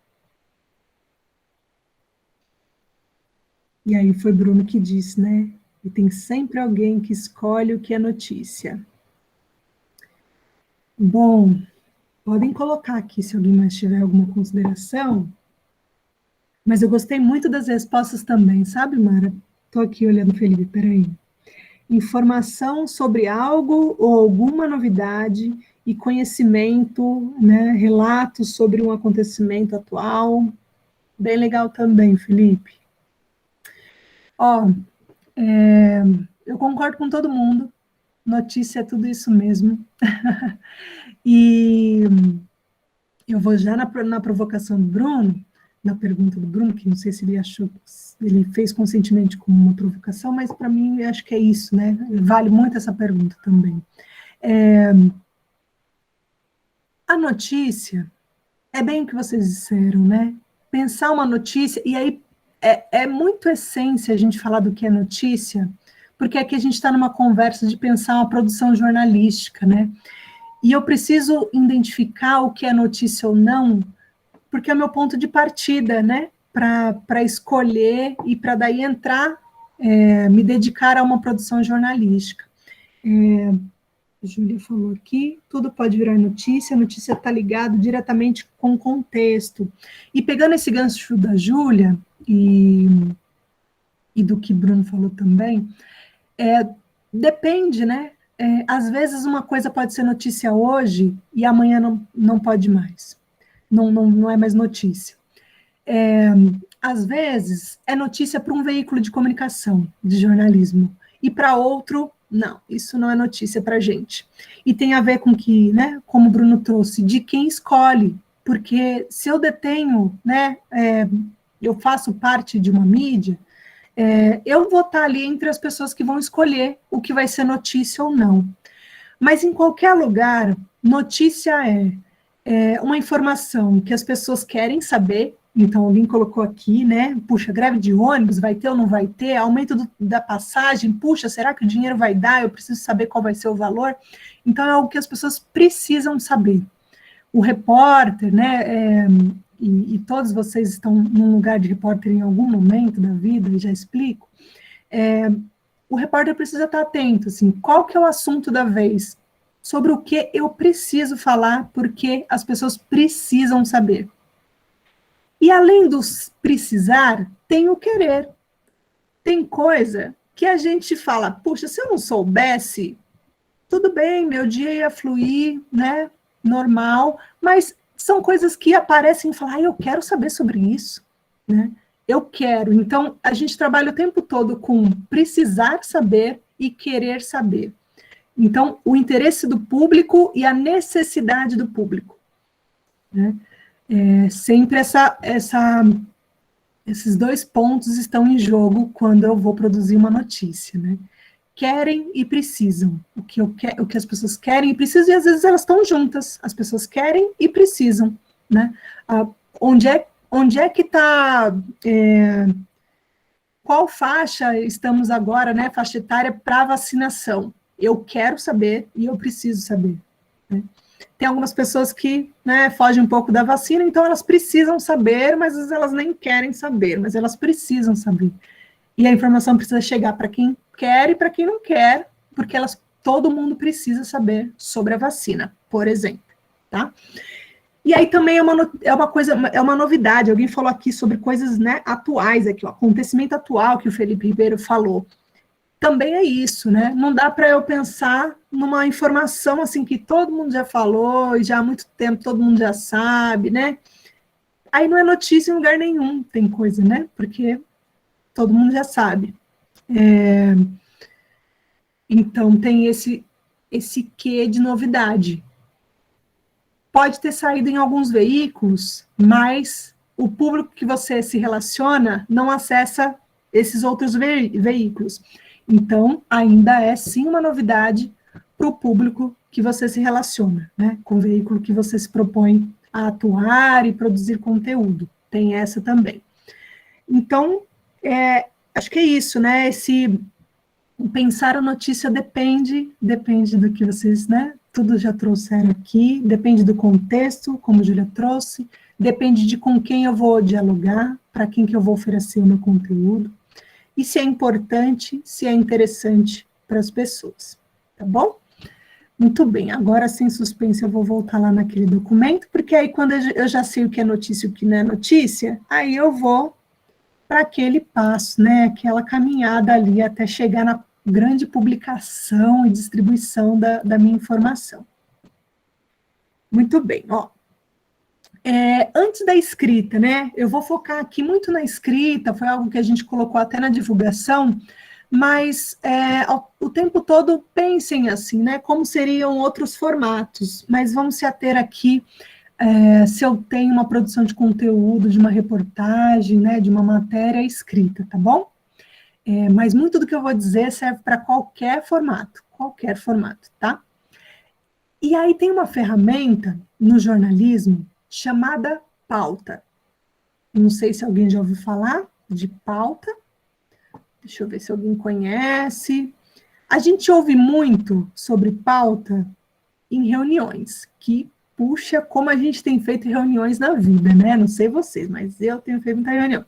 E aí foi Bruno que disse, né? E tem sempre alguém que escolhe o que é notícia. Bom, podem colocar aqui se alguém mais tiver alguma consideração. Mas eu gostei muito das respostas também, sabe, Mara? Estou aqui olhando o Felipe, peraí. Informação sobre algo ou alguma novidade e conhecimento, né, relatos sobre um acontecimento atual. Bem legal também, Felipe. Ó, eu concordo com todo mundo. Notícia é tudo isso mesmo. E eu vou já na provocação do Bruno, na pergunta do Bruno, que não sei se ele achou, ele fez conscientemente como uma provocação, mas para mim eu acho que é isso, né? Vale muito essa pergunta também. A notícia é bem o que vocês disseram, né? Pensar uma notícia, e aí é muito essência a gente falar do que é notícia, porque aqui a gente está numa conversa de pensar uma produção jornalística, né? E eu preciso identificar o que é notícia ou não, porque é o meu ponto de partida, né? Para escolher e para daí entrar, me dedicar a uma produção jornalística. A Júlia falou aqui, tudo pode virar notícia, a notícia está ligado diretamente com o contexto. E pegando esse gancho da Júlia e do que Bruno falou também, depende, né? Às vezes uma coisa pode ser notícia hoje e amanhã não pode mais. Não é mais notícia. Às vezes é notícia para um veículo de comunicação, de jornalismo, e para outro, não, isso não é notícia para a gente. E tem a ver com que, né, como o Bruno trouxe, de quem escolhe, porque se eu detenho, né, eu faço parte de uma mídia, eu vou estar ali entre as pessoas que vão escolher o que vai ser notícia ou não. Mas em qualquer lugar, notícia é uma informação que as pessoas querem saber. Então, alguém colocou aqui, né? Puxa, greve de ônibus, vai ter ou não vai ter? Aumento da passagem, puxa, será que o dinheiro vai dar? Eu preciso saber qual vai ser o valor. Então, é algo que as pessoas precisam saber. O repórter, né? E todos vocês estão num lugar de repórter em algum momento da vida, e já explico. O repórter precisa estar atento, assim, qual que é o assunto da vez? Sobre o que eu preciso falar, porque as pessoas precisam saber. E além do precisar, tem o querer. Tem coisa que a gente fala, puxa, se eu não soubesse, tudo bem, meu dia ia fluir, né, normal, mas são coisas que aparecem e falam, eu quero saber sobre isso, né, eu quero. Então, a gente trabalha o tempo todo com precisar saber e querer saber. Então, o interesse do público e a necessidade do público, né? Sempre esses dois pontos estão em jogo quando eu vou produzir uma notícia, né? querem e precisam. O que as pessoas querem e precisam, e às vezes elas estão juntas. As pessoas querem e precisam, né? Onde é que está... qual faixa estamos agora, né? Faixa etária para vacinação? Eu quero saber e eu preciso saber, né? Tem algumas pessoas que, né, fogem um pouco da vacina, então elas precisam saber, mas às vezes elas nem querem saber, mas elas precisam saber. E a informação precisa chegar para quem quer e para quem não quer, porque todo mundo precisa saber sobre a vacina, por exemplo, tá? E aí também é uma novidade, alguém falou aqui sobre coisas, né, atuais, aqui, ó, acontecimento atual que o Felipe Ribeiro falou. Também é isso, né? Não dá para eu pensar numa informação assim que todo mundo já falou, e já há muito tempo todo mundo já sabe, né? Aí não é notícia em lugar nenhum, tem coisa, né? Porque todo mundo já sabe. Então tem esse quê de novidade. Pode ter saído em alguns veículos, mas o público que você se relaciona não acessa esses outros veículos. Então, ainda é sim uma novidade para o público que você se relaciona, né? Com o veículo que você se propõe a atuar e produzir conteúdo. Tem essa também. Então, acho que é isso, né? Pensar a notícia depende do que vocês, né? Tudo já trouxeram aqui, depende do contexto, como a Júlia trouxe, depende de com quem eu vou dialogar, para quem que eu vou oferecer o meu conteúdo, e se é importante, se é interessante para as pessoas, tá bom? Muito bem, agora sem suspense eu vou voltar lá naquele documento, porque aí quando eu já sei o que é notícia e o que não é notícia, aí eu vou para aquele passo, né, aquela caminhada ali até chegar na grande publicação e distribuição da minha informação. Muito bem, ó. Antes da escrita, né, eu vou focar aqui muito na escrita, foi algo que a gente colocou até na divulgação, mas o tempo todo pensem assim, né, como seriam outros formatos, mas vamos se ater aqui, se eu tenho uma produção de conteúdo, de uma reportagem, né, de uma matéria escrita, tá bom? Mas muito do que eu vou dizer serve para qualquer formato, tá? E aí tem uma ferramenta no jornalismo chamada pauta. Não sei se alguém já ouviu falar de pauta. Deixa eu ver se alguém conhece. A gente ouve muito sobre pauta em reuniões, que, puxa, como a gente tem feito reuniões na vida, né? Não sei vocês, mas eu tenho feito muita reunião.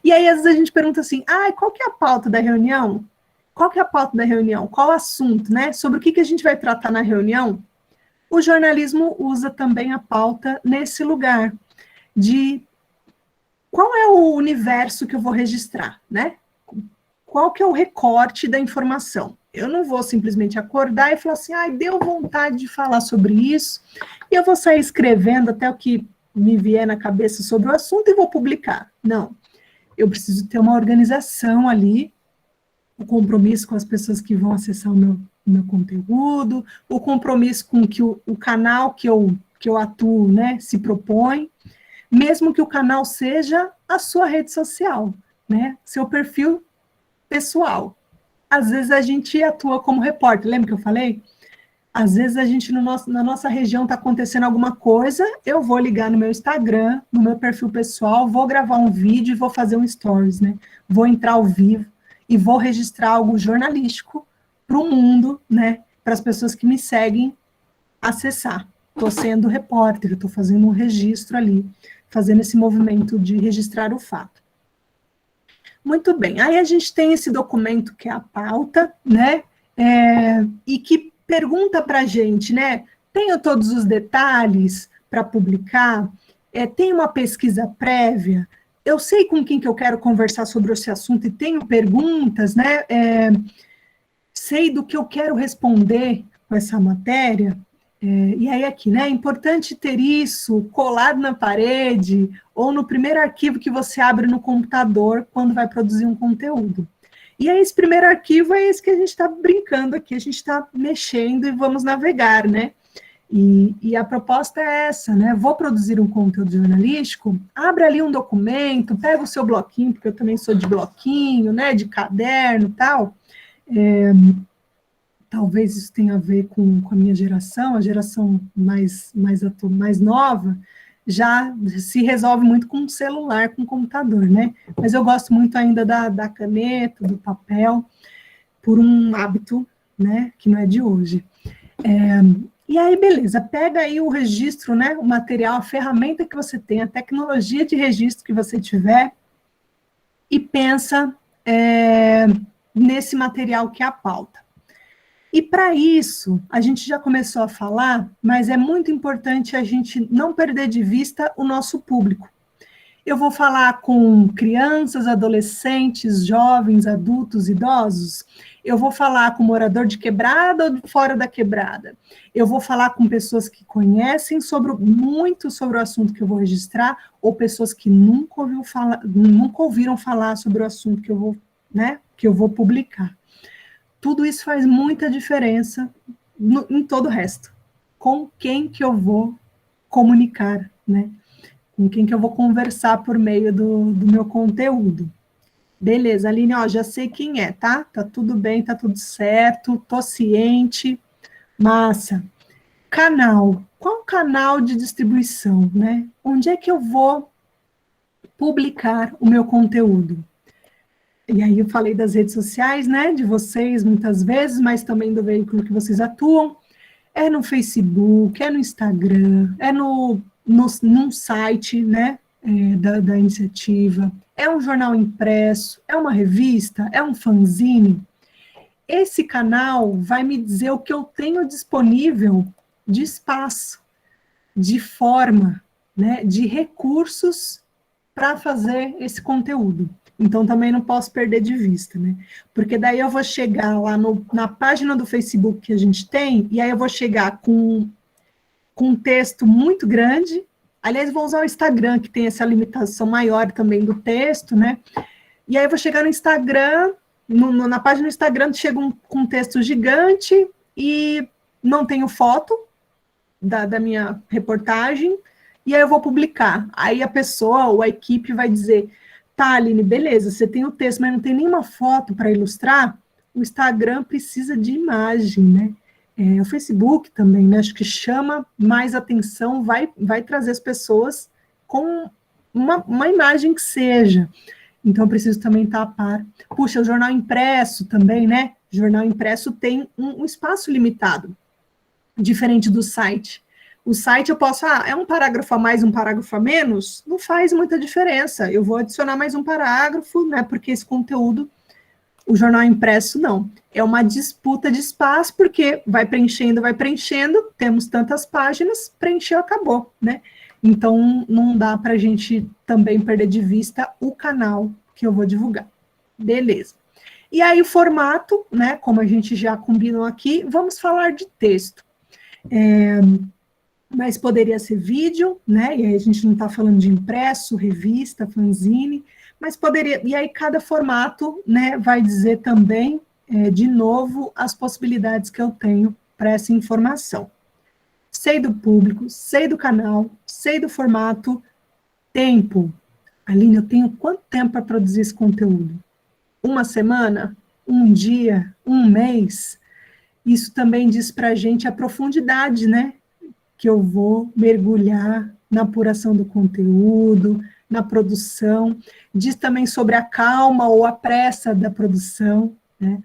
E aí, às vezes, a gente pergunta assim, qual que é a pauta da reunião? Qual que é a pauta da reunião? Qual o assunto, né? Sobre o que a gente vai tratar na reunião? O jornalismo usa também a pauta nesse lugar de qual é o universo que eu vou registrar, né? Qual que é o recorte da informação? Eu não vou simplesmente acordar e falar assim, deu vontade de falar sobre isso, e eu vou sair escrevendo até o que me vier na cabeça sobre o assunto e vou publicar. Não. Eu preciso ter uma organização ali, o compromisso com as pessoas que vão acessar o meu conteúdo, o compromisso com que o canal que eu atuo, né, se propõe, mesmo que o canal seja a sua rede social, né, seu perfil pessoal. Às vezes a gente atua como repórter, lembra que eu falei? Às vezes a gente, na nossa região, está acontecendo alguma coisa, eu vou ligar no meu Instagram, no meu perfil pessoal, vou gravar um vídeo e vou fazer um stories, né? Vou entrar ao vivo e vou registrar algo jornalístico para o mundo, né? Para as pessoas que me seguem acessar. Estou sendo repórter, estou fazendo um registro ali, fazendo esse movimento de registrar o fato. Muito bem, aí a gente tem esse documento que é a pauta, né? E que pergunta para a gente, né? Tenho todos os detalhes para publicar? Tenho uma pesquisa prévia? Eu sei com quem que eu quero conversar sobre esse assunto e tenho perguntas, né? Sei do que eu quero responder com essa matéria? E aí aqui, né? É importante ter isso colado na parede ou no primeiro arquivo que você abre no computador quando vai produzir um conteúdo. E aí esse primeiro arquivo é esse que a gente está brincando aqui, a gente está mexendo e vamos navegar, né? E a proposta é essa, né? Vou produzir um conteúdo jornalístico, abre ali um documento, pega o seu bloquinho, porque eu também sou de bloquinho, né? De caderno e tal. Talvez isso tenha a ver com a minha geração, a geração mais nova, já se resolve muito com o celular, com o computador, né? Mas eu gosto muito ainda da caneta, do papel, por um hábito, né, que não é de hoje. E aí, beleza, pega aí o registro, né, o material, a ferramenta que você tem, a tecnologia de registro que você tiver, e pensa nesse material que é a pauta. E para isso, a gente já começou a falar, mas é muito importante a gente não perder de vista o nosso público. Eu vou falar com crianças, adolescentes, jovens, adultos, idosos. Eu vou falar com morador de quebrada ou fora da quebrada. Eu vou falar com pessoas que conhecem muito sobre o assunto que eu vou registrar, ou pessoas que nunca ouviram falar sobre o assunto que eu vou publicar. Tudo isso faz muita diferença em todo o resto. Com quem que eu vou comunicar, né? Com quem que eu vou conversar por meio do meu conteúdo. Beleza, Aline, ó, já sei quem é, tá? Tá tudo bem, tá tudo certo, tô ciente. Massa. Canal. Qual canal de distribuição, né? Onde é que eu vou publicar o meu conteúdo? E aí eu falei das redes sociais, né, de vocês muitas vezes, mas também do veículo que vocês atuam. É no Facebook, é no Instagram, é num site, né, da iniciativa, é um jornal impresso, é uma revista, é um fanzine. Esse canal vai me dizer o que eu tenho disponível de espaço, de forma, né, de recursos para fazer esse conteúdo. Então, também não posso perder de vista, né? Porque daí eu vou chegar lá na página do Facebook que a gente tem, e aí eu vou chegar com um texto muito grande. Aliás, vou usar o Instagram, que tem essa limitação maior também do texto, né? E aí eu vou chegar no Instagram, na página do Instagram, chego com um texto gigante e não tenho foto da minha reportagem, e aí eu vou publicar. Aí a pessoa ou a equipe vai dizer: tá, Aline, beleza, você tem o texto, mas não tem nenhuma foto para ilustrar. O Instagram precisa de imagem, né? O Facebook também, né? Acho que chama mais atenção, vai trazer as pessoas com uma imagem que seja. Então, eu preciso também estar a par. Puxa, o jornal impresso também, né? O jornal impresso tem um espaço limitado, diferente do site. O site eu posso, é um parágrafo a mais, um parágrafo a menos, não faz muita diferença. Eu vou adicionar mais um parágrafo, né? Porque esse conteúdo, o jornal impresso, não. É uma disputa de espaço, porque vai preenchendo, temos tantas páginas, preencheu, acabou, né? Então, não dá para a gente também perder de vista o canal que eu vou divulgar. Beleza. E aí, o formato, né? Como a gente já combinou aqui, vamos falar de texto. Mas poderia ser vídeo, né? E aí a gente não está falando de impresso, revista, fanzine, mas poderia. E aí cada formato, né, vai dizer também, de novo, as possibilidades que eu tenho para essa informação. Sei do público, sei do canal, sei do formato, tempo. Aline, eu tenho quanto tempo para produzir esse conteúdo? Uma semana? Um dia? Um mês? Isso também diz para a gente a profundidade, né? Que eu vou mergulhar na apuração do conteúdo, na produção. Diz também sobre a calma ou a pressa da produção, né?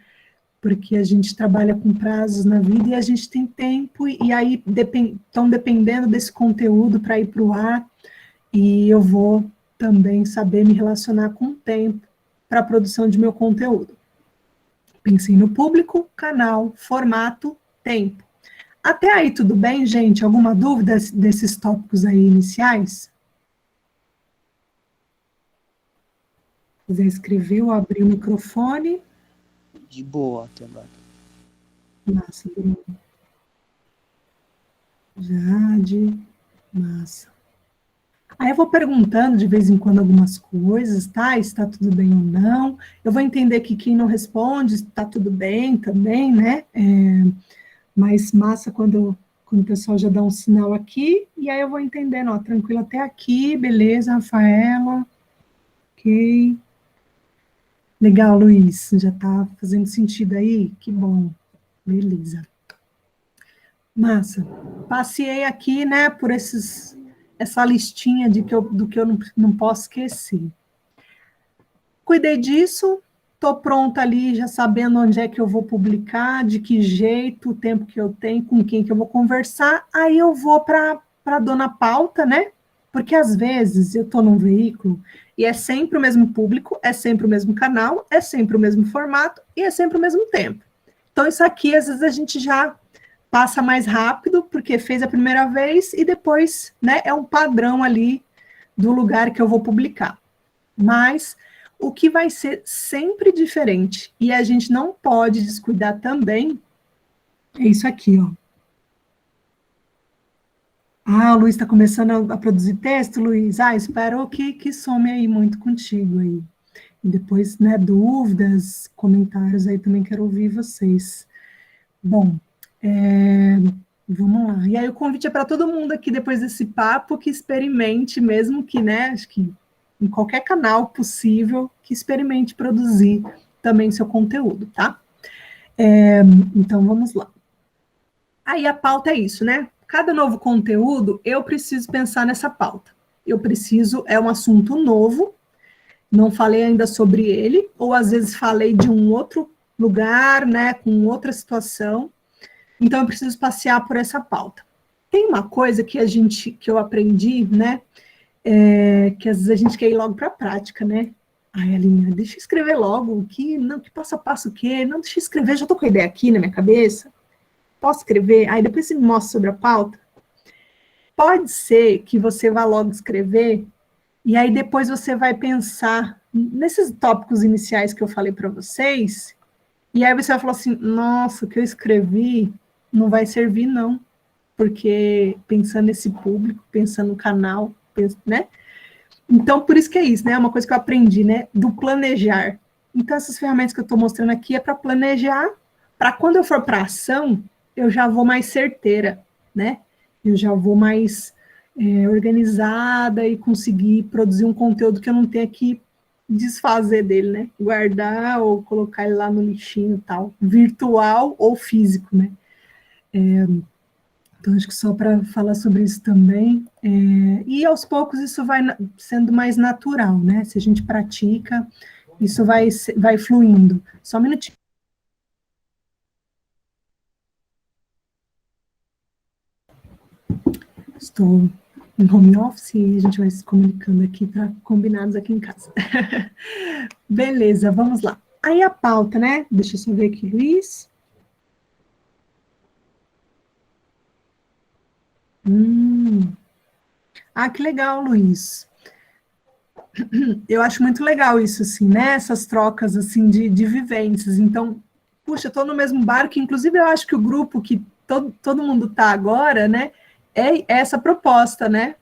Porque a gente trabalha com prazos na vida e a gente tem tempo, e aí estão dependendo desse conteúdo para ir para o ar, e eu vou também saber me relacionar com o tempo para a produção de meu conteúdo. Pensei no público, canal, formato, tempo. Até aí tudo bem, gente? Alguma dúvida desses tópicos aí iniciais? Se quiser escrever ou abrir o microfone. De boa, até agora. Massa, Bruno. Jade, massa. Aí eu vou perguntando de vez em quando algumas coisas, tá? Se está tudo bem ou não. Eu vou entender que quem não responde está tudo bem também, né? Mas massa quando o pessoal já dá um sinal aqui, e aí eu vou entendendo, ó, tranquilo até aqui, beleza, Rafaela, ok. Legal, Luiz, já está fazendo sentido aí? Que bom, beleza. Massa. Passei aqui, né, por essa listinha do que eu não posso esquecer. Cuidei disso, estou pronta ali, já sabendo onde é que eu vou publicar, de que jeito, o tempo que eu tenho, com quem que eu vou conversar, aí eu vou para a dona pauta, né? Porque às vezes eu estou num veículo e é sempre o mesmo público, é sempre o mesmo canal, é sempre o mesmo formato e é sempre o mesmo tempo. Então isso aqui, às vezes, a gente já passa mais rápido, porque fez a primeira vez e depois, né, é um padrão ali do lugar que eu vou publicar. Mas o que vai ser sempre diferente, e a gente não pode descuidar também, é isso aqui, ó. Ah, o Luiz está começando a produzir texto, Luiz. Ah, espero que some aí muito contigo aí. E depois, né, dúvidas, comentários aí, também quero ouvir vocês. Bom, vamos lá. E aí o convite é para todo mundo aqui, depois desse papo, que experimente, mesmo que, né, acho que em qualquer canal possível, que experimente produzir também seu conteúdo, tá? Então, vamos lá. Aí a pauta é isso, né? Cada novo conteúdo, eu preciso pensar nessa pauta. É um assunto novo, não falei ainda sobre ele, ou às vezes falei de um outro lugar, né, com outra situação, então eu preciso passear por essa pauta. Tem uma coisa que eu aprendi, né, que às vezes a gente quer ir logo para a prática, né? Ai, Alinha, deixa eu escrever logo, que passo a passo o quê? Não, deixa eu escrever, já estou com a ideia aqui na minha cabeça. Posso escrever? Aí depois você me mostra sobre a pauta. Pode ser que você vá logo escrever, e aí depois você vai pensar nesses tópicos iniciais que eu falei para vocês, e aí você vai falar assim, nossa, o que eu escrevi não vai servir não, porque pensando nesse público, pensando no canal, né? Então, por isso que é isso, né? É uma coisa que eu aprendi, né? Do planejar. Então, essas ferramentas que eu estou mostrando aqui é para planejar, para quando eu for para ação, eu já vou mais certeira, né? Eu já vou mais organizada e conseguir produzir um conteúdo que eu não tenha que desfazer dele, né? Guardar ou colocar ele lá no lixinho e tal, virtual ou físico, né? Então, acho que só para falar sobre isso também. E aos poucos isso vai sendo mais natural, né? Se a gente pratica, isso vai fluindo. Só um minutinho. Estou em home office e a gente vai se comunicando aqui para combinados aqui em casa. Beleza, vamos lá. Aí a pauta, né? Deixa eu só ver aqui, Luiz. Ah, que legal, Luiz. Eu acho muito legal isso, assim, né? Essas trocas, assim, de vivências. Então, puxa, eu estou no mesmo barco, inclusive eu acho que o grupo que todo mundo está agora, né? É essa proposta, né?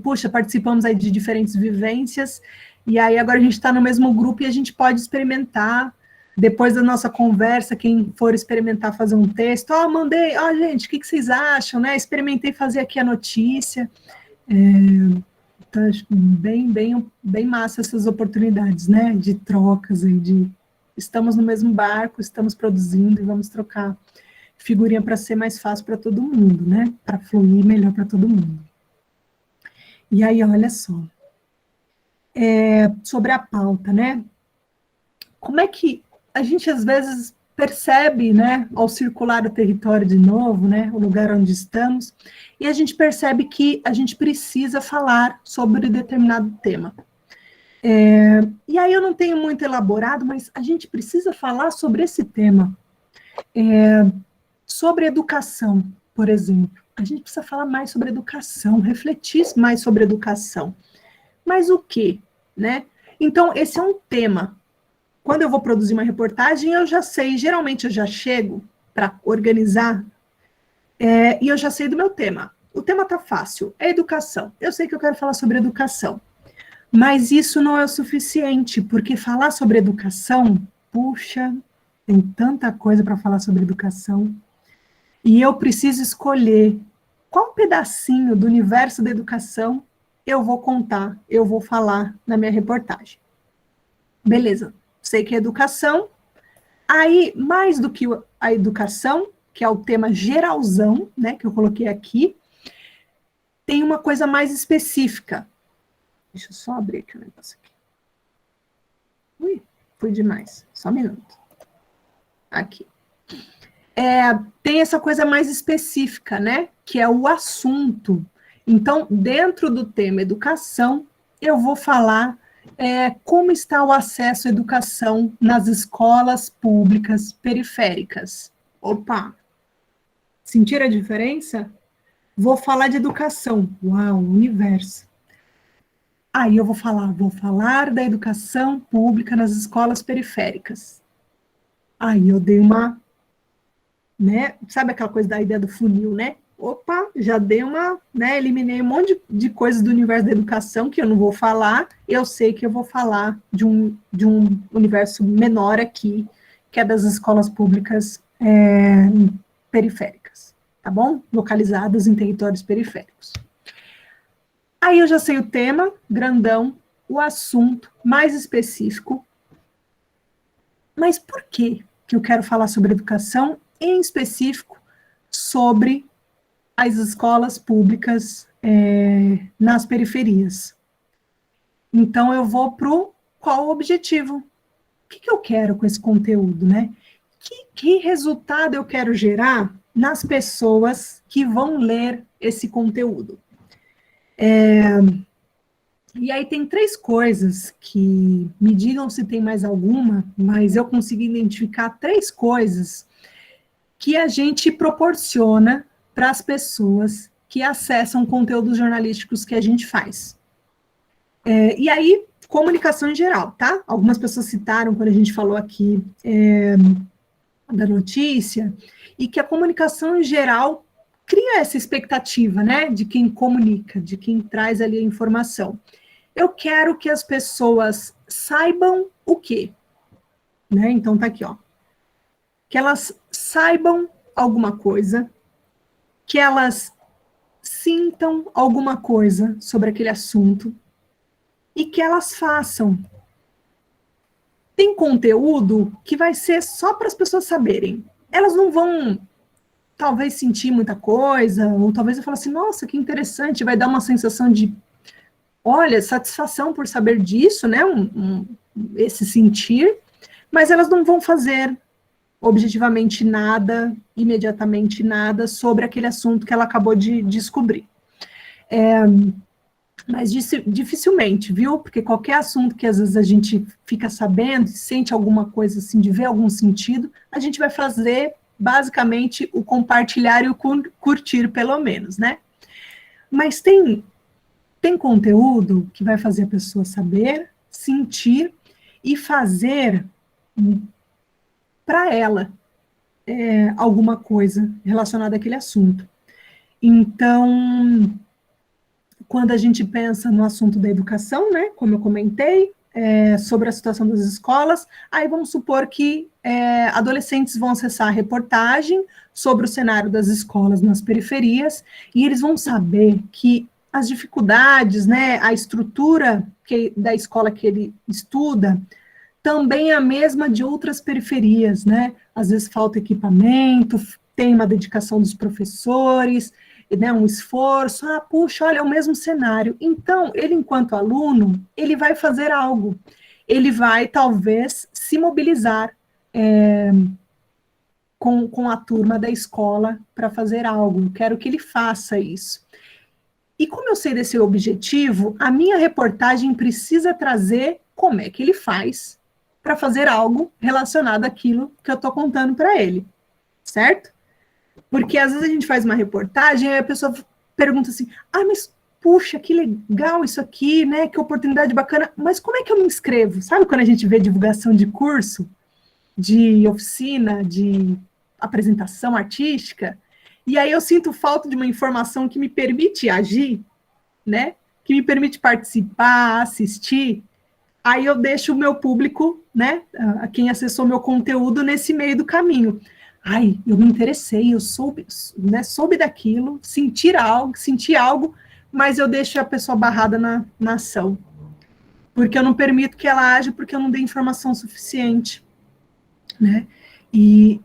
Puxa, participamos aí de diferentes vivências, e aí agora a gente está no mesmo grupo e a gente pode experimentar, depois da nossa conversa, quem for experimentar fazer um texto, mandei, gente, o que vocês acham, né? Experimentei fazer aqui a notícia, então acho bem massa essas oportunidades, né? De trocas aí, estamos no mesmo barco, estamos produzindo e vamos trocar figurinha para ser mais fácil para todo mundo, né? Para fluir melhor para todo mundo. E aí, olha só, sobre a pauta, né? Como é que a gente, às vezes, percebe, né, ao circular o território de novo, né, o lugar onde estamos, e a gente percebe que a gente precisa falar sobre determinado tema. E aí eu não tenho muito elaborado, mas a gente precisa falar sobre esse tema. Sobre educação, por exemplo. A gente precisa falar mais sobre educação, refletir mais sobre educação. Mas o quê? Né? Então, esse é um tema. Quando eu vou produzir uma reportagem, eu já sei, geralmente eu já chego para organizar, e eu já sei do meu tema. O tema está fácil, é educação. Eu sei que eu quero falar sobre educação. Mas isso não é o suficiente, porque falar sobre educação, puxa, tem tanta coisa para falar sobre educação. E eu preciso escolher qual pedacinho do universo da educação eu vou contar, eu vou falar na minha reportagem. beleza, sei que é educação. Aí, mais do que a educação, que é o tema geralzão, né, que eu coloquei aqui, tem uma coisa mais específica. Deixa eu só abrir aqui o negócio aqui. Ui, foi demais. Só um minuto. Aqui. Tem essa coisa mais específica, né, que é o assunto. Então, dentro do tema educação, eu vou falar como está o acesso à educação nas escolas públicas periféricas. Opa! Sentiram a diferença? Vou falar de educação. Uau, universo. Aí eu vou falar da educação pública nas escolas periféricas. Aí eu dei uma, né, sabe aquela coisa da ideia do funil, né? Opa, já dei uma, né, eliminei um monte de coisas do universo da educação que eu não vou falar, eu sei que eu vou falar de um universo menor aqui, que é das escolas públicas periféricas, tá bom? Localizadas em territórios periféricos. Aí eu já sei o tema, grandão, o assunto mais específico, mas por que eu quero falar sobre educação, em específico sobre as escolas públicas nas periferias? Então, eu vou para qual o objetivo? O que eu quero com esse conteúdo, né? Que resultado eu quero gerar nas pessoas que vão ler esse conteúdo? E aí tem 3 coisas que, me digam se tem mais alguma, mas eu consegui identificar 3 coisas que a gente proporciona para as pessoas que acessam conteúdos jornalísticos que a gente faz. E aí, comunicação em geral, tá? Algumas pessoas citaram, quando a gente falou aqui da notícia, e que a comunicação em geral cria essa expectativa, né, de quem comunica, de quem traz ali a informação. Eu quero que as pessoas saibam o quê? Né? Então, tá aqui, ó. Que elas saibam alguma coisa, que elas sintam alguma coisa sobre aquele assunto e que elas façam. Tem conteúdo que vai ser só para as pessoas saberem. Elas não vão, talvez, sentir muita coisa, ou talvez eu fale assim, nossa, que interessante, vai dar uma sensação de, olha, satisfação por saber disso, né, esse sentir, mas elas não vão fazer objetivamente nada, imediatamente nada, sobre aquele assunto que ela acabou de descobrir. Mas dificilmente, viu? Porque qualquer assunto que às vezes a gente fica sabendo, sente alguma coisa assim, de ver algum sentido, a gente vai fazer basicamente o compartilhar e o curtir, pelo menos, né? Mas tem conteúdo que vai fazer a pessoa saber, sentir e fazer para ela alguma coisa relacionada àquele assunto. Então, quando a gente pensa no assunto da educação, né, como eu comentei, sobre a situação das escolas, aí vamos supor que adolescentes vão acessar a reportagem sobre o cenário das escolas nas periferias, e eles vão saber que as dificuldades, né, a estrutura da escola que ele estuda, também é a mesma de outras periferias, né? Às vezes falta equipamento, tem uma dedicação dos professores, né, um esforço, puxa, olha, é o mesmo cenário. Então, ele, enquanto aluno, ele vai fazer algo. Ele vai, talvez, se mobilizar com a turma da escola para fazer algo. Eu quero que ele faça isso. E como eu sei desse objetivo, a minha reportagem precisa trazer como é que ele faz para fazer algo relacionado àquilo que eu estou contando para ele, certo? Porque às vezes a gente faz uma reportagem e a pessoa pergunta assim, mas puxa, que legal isso aqui, né, que oportunidade bacana, mas como é que eu me inscrevo? Sabe quando a gente vê divulgação de curso, de oficina, de apresentação artística? E aí eu sinto falta de uma informação que me permite agir, né, que me permite participar, assistir. Aí eu deixo o meu público, né, a quem acessou meu conteúdo nesse meio do caminho. Eu me interessei, eu soube daquilo, senti algo, mas eu deixo a pessoa barrada na ação. porque eu não permito que ela age porque eu não dei informação suficiente, né? E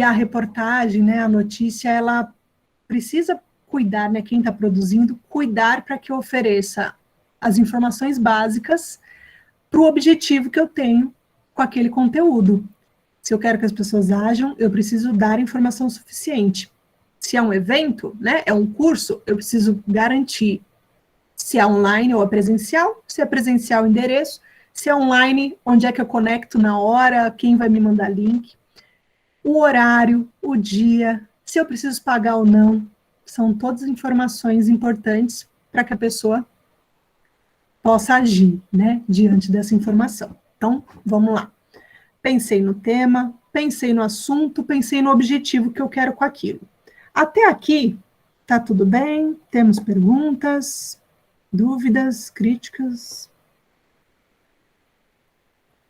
a reportagem, né, a notícia, ela precisa cuidar, né, quem está produzindo, cuidar para que eu ofereça as informações básicas para o objetivo que eu tenho com aquele conteúdo. Se eu quero que as pessoas ajam, eu preciso dar informação suficiente. Se é um evento, né, é um curso, eu preciso garantir se é online ou é presencial, se é presencial, endereço, se é online, onde é que eu conecto na hora, quem vai me mandar link, o horário, o dia, se eu preciso pagar ou não, são todas informações importantes para que a pessoa possa agir, né, diante dessa informação. Então, vamos lá. Pensei no tema, pensei no assunto, pensei no objetivo que eu quero com aquilo. Até aqui, tá tudo bem? Temos perguntas, dúvidas, críticas?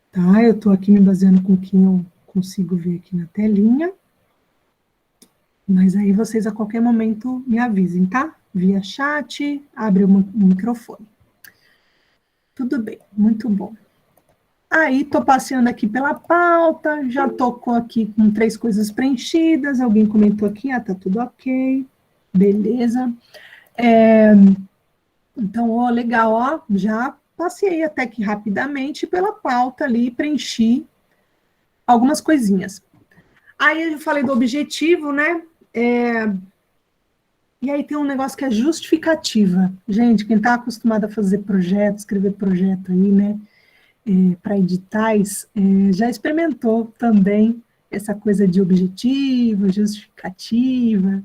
Tá, eu estou aqui me baseando com o que eu consigo ver aqui na telinha. Mas aí vocês a qualquer momento me avisem, tá? Via chat, abre o microfone. Tudo bem, muito bom. Aí, estou passeando aqui pela pauta, já tocou aqui com 3 coisas preenchidas, alguém comentou aqui, tá tudo ok, beleza. Então, ó, legal, ó, já passei até que rapidamente pela pauta ali, preenchi algumas coisinhas. Aí, eu falei do objetivo, né, e aí tem um negócio que é justificativa. Gente, quem está acostumado a fazer projeto, escrever projeto aí, né, para editais, já experimentou também essa coisa de objetivo, justificativa.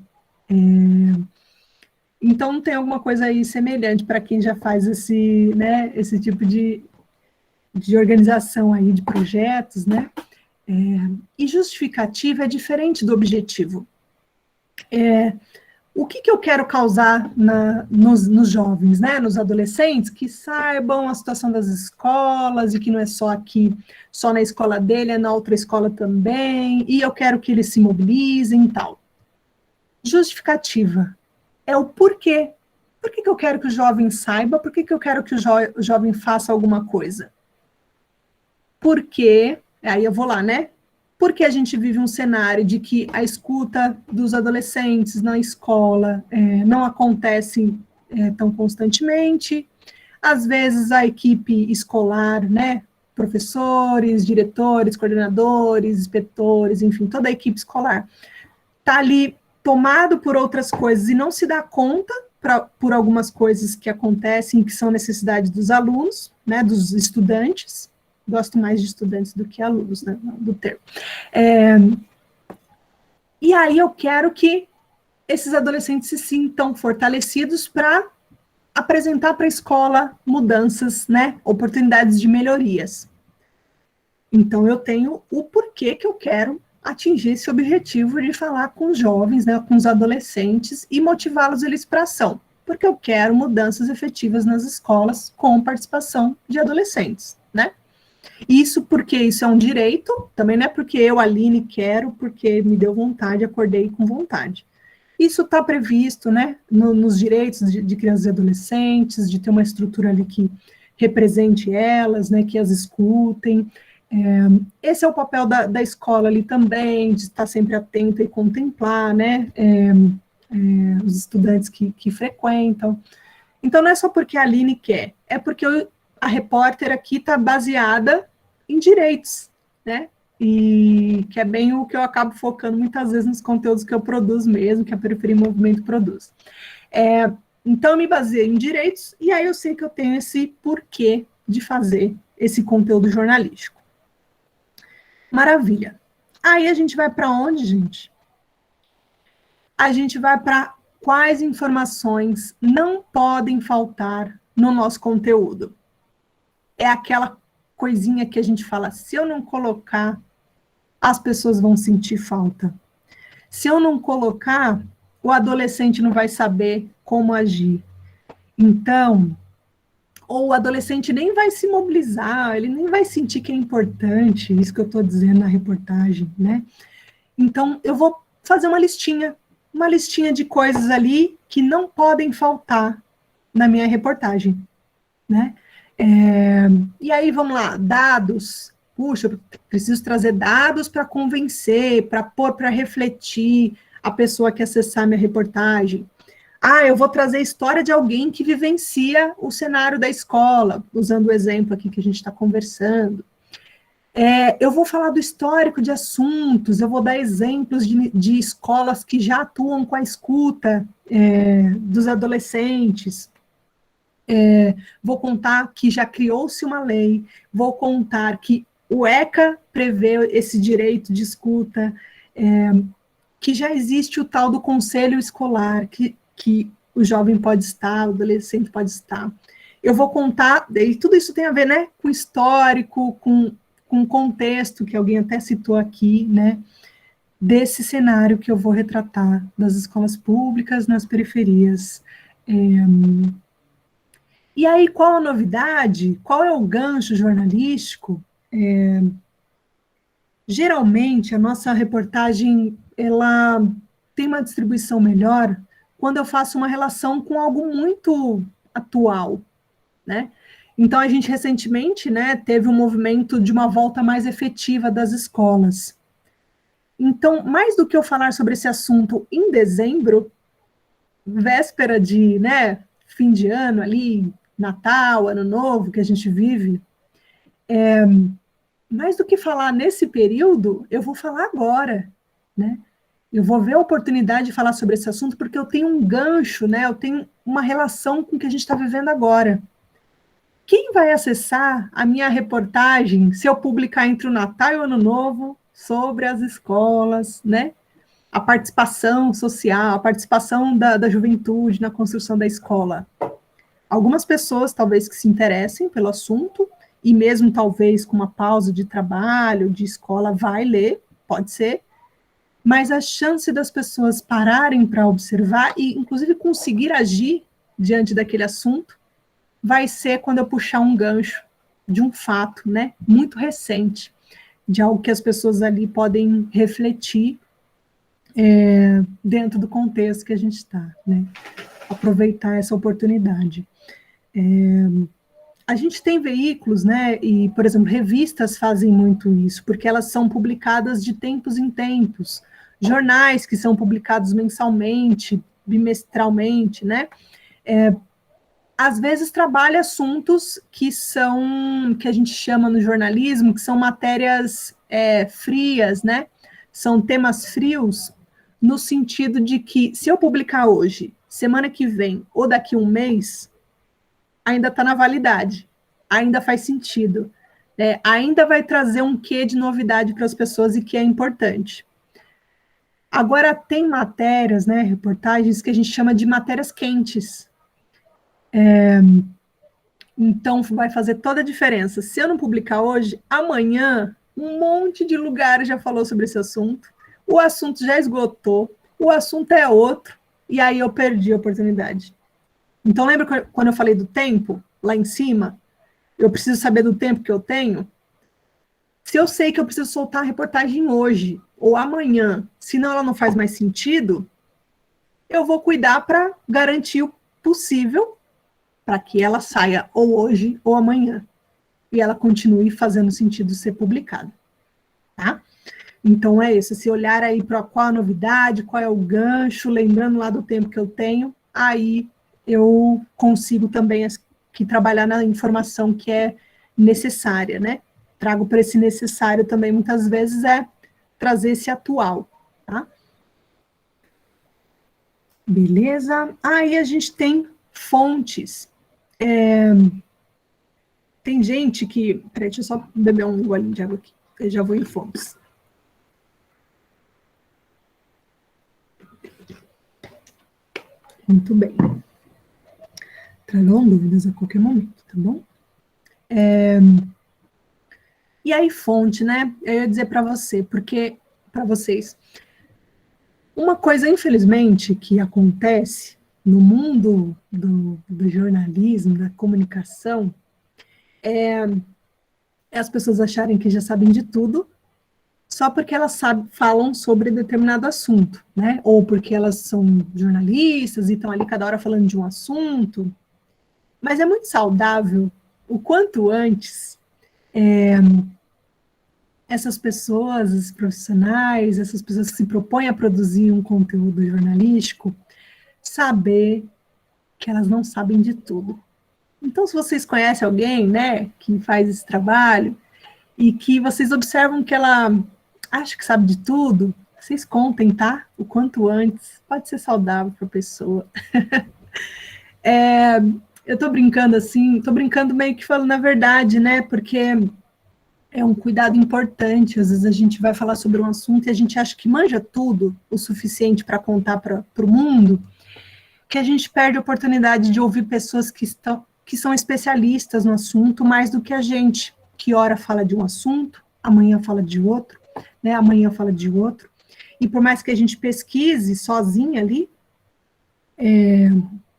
Então, tem alguma coisa aí semelhante para quem já faz esse tipo de organização aí de projetos, né? E justificativa é diferente do objetivo. O que eu quero causar nos jovens, né, nos adolescentes, que saibam a situação das escolas, e que não é só aqui, só na escola dele, é na outra escola também, e eu quero que eles se mobilizem e tal. Justificativa é o porquê. Por que eu quero que o jovem saiba? Por que eu quero que o jovem faça alguma coisa? Porque, aí eu vou lá, né? Porque a gente vive um cenário de que a escuta dos adolescentes na escola não acontece tão constantemente. Às vezes a equipe escolar, né, professores, diretores, coordenadores, inspetores, enfim, toda a equipe escolar está ali tomado por outras coisas e não se dá conta por algumas coisas que acontecem, que são necessidades dos alunos, né, dos estudantes. Gosto mais de estudantes do que alunos, né, do termo. E aí eu quero que esses adolescentes se sintam fortalecidos para apresentar para a escola mudanças, né, oportunidades de melhorias. Então, eu tenho o porquê que eu quero atingir esse objetivo de falar com os jovens, né, com os adolescentes e motivá-los eles para ação, porque eu quero mudanças efetivas nas escolas com participação de adolescentes, né? Isso porque isso é um direito, também não é porque eu, Aline, quero, porque me deu vontade, acordei com vontade. Isso está previsto, né, nos direitos de crianças e adolescentes, de ter uma estrutura ali que represente elas, né, que as escutem. Esse é o papel da escola ali também, de estar sempre atenta e contemplar, né, os estudantes que frequentam. Então, não é só porque a Aline quer, é porque a repórter aqui está baseada em direitos, né? E que é bem o que eu acabo focando muitas vezes nos conteúdos que eu produzo mesmo, que a Periferia em Movimento produz. Então, eu me baseio em direitos, e aí eu sei que eu tenho esse porquê de fazer esse conteúdo jornalístico. Maravilha. Aí a gente vai para onde, gente? A gente vai para quais informações não podem faltar no nosso conteúdo. É aquela coisinha que a gente fala, se eu não colocar, as pessoas vão sentir falta. Se eu não colocar, o adolescente não vai saber como agir. Então, ou o adolescente nem vai se mobilizar, ele nem vai sentir que é importante, isso que eu estou dizendo na reportagem, né? Então, eu vou fazer uma listinha de coisas ali que não podem faltar na minha reportagem, né? E aí, vamos lá, dados. Puxa, eu preciso trazer dados para convencer, para pôr, para refletir a pessoa que acessar minha reportagem. Eu vou trazer a história de alguém que vivencia o cenário da escola, usando o exemplo aqui que a gente está conversando. Eu vou falar do histórico de assuntos, eu vou dar exemplos de escolas que já atuam com a escuta dos adolescentes. Vou contar que já criou-se uma lei, vou contar que o ECA prevê esse direito de escuta, que já existe o tal do conselho escolar, que o jovem pode estar, o adolescente pode estar. Eu vou contar, e tudo isso tem a ver, né, com histórico, com contexto, que alguém até citou aqui, né, desse cenário que eu vou retratar das escolas públicas nas periferias. E aí, qual a novidade? Qual é o gancho jornalístico? Geralmente, a nossa reportagem, ela tem uma distribuição melhor quando eu faço uma relação com algo muito atual, né? Então, a gente recentemente, né, teve um movimento de uma volta mais efetiva das escolas. Então, mais do que eu falar sobre esse assunto em dezembro, véspera de, né, fim de ano ali, Natal, Ano Novo, que a gente vive, mais do que falar nesse período, eu vou falar agora, né? Eu vou ver a oportunidade de falar sobre esse assunto porque eu tenho um gancho, né? Eu tenho uma relação com o que a gente está vivendo agora. Quem vai acessar a minha reportagem se eu publicar entre o Natal e o Ano Novo sobre as escolas, né? A participação social, a participação da juventude na construção da escola? Algumas pessoas, talvez, que se interessem pelo assunto, e mesmo, talvez, com uma pausa de trabalho, de escola, vai ler, pode ser, mas a chance das pessoas pararem para observar e, inclusive, conseguir agir diante daquele assunto vai ser quando eu puxar um gancho de um fato, né, muito recente, de algo que as pessoas ali podem refletir dentro do contexto que a gente está, né, aproveitar essa oportunidade. A gente tem veículos, né, e, por exemplo, revistas fazem muito isso, porque elas são publicadas de tempos em tempos, jornais que são publicados mensalmente, bimestralmente, né, às vezes trabalha assuntos que a gente chama no jornalismo, que são matérias frias, né, são temas frios, no sentido de que, se eu publicar hoje, semana que vem, ou daqui a um mês, ainda está na validade, ainda faz sentido, né? Ainda vai trazer um quê de novidade para as pessoas e que é importante. Agora, tem matérias, né, reportagens, que a gente chama de matérias quentes. Então, vai fazer toda a diferença. Se eu não publicar hoje, amanhã, um monte de lugares já falou sobre esse assunto, o assunto já esgotou, o assunto é outro, e aí eu perdi a oportunidade. Então, lembra quando eu falei do tempo, lá em cima? Eu preciso saber do tempo que eu tenho? Se eu sei que eu preciso soltar a reportagem hoje, ou amanhã, senão ela não faz mais sentido, eu vou cuidar para garantir o possível para que ela saia ou hoje ou amanhã, e ela continue fazendo sentido ser publicada, tá? Então, é isso, esse olhar aí para qual a novidade, qual é o gancho, lembrando lá do tempo que eu tenho, aí eu consigo também aqui trabalhar na informação que é necessária, né? Trago para esse necessário também, muitas vezes, trazer esse atual, tá? Beleza? Aí a gente tem fontes. Tem gente que... Peraí, deixa eu só beber um golinho de água aqui. Eu já vou em fontes. Muito bem. Tragam dúvidas a qualquer momento, tá bom? E aí, fonte, né? Eu ia dizer para vocês, uma coisa, infelizmente, que acontece no mundo do jornalismo, da comunicação, é as pessoas acharem que já sabem de tudo, só porque elas falam sobre determinado assunto, né? Ou porque elas são jornalistas e estão ali cada hora falando de um assunto. Mas é muito saudável o quanto antes, essas pessoas, esses profissionais, essas pessoas que se propõem a produzir um conteúdo jornalístico, saber que elas não sabem de tudo. Então, se vocês conhecem alguém, né, que faz esse trabalho, e que vocês observam que ela acha que sabe de tudo, vocês contem, tá? O quanto antes, pode ser saudável para a pessoa. Eu tô brincando assim, tô brincando meio que falando a verdade, né, porque é um cuidado importante. Às vezes a gente vai falar sobre um assunto e a gente acha que manja tudo o suficiente para contar para o mundo, que a gente perde a oportunidade de ouvir pessoas que são especialistas no assunto mais do que a gente, que ora fala de um assunto, amanhã fala de outro, né, amanhã fala de outro, e por mais que a gente pesquise sozinha ali,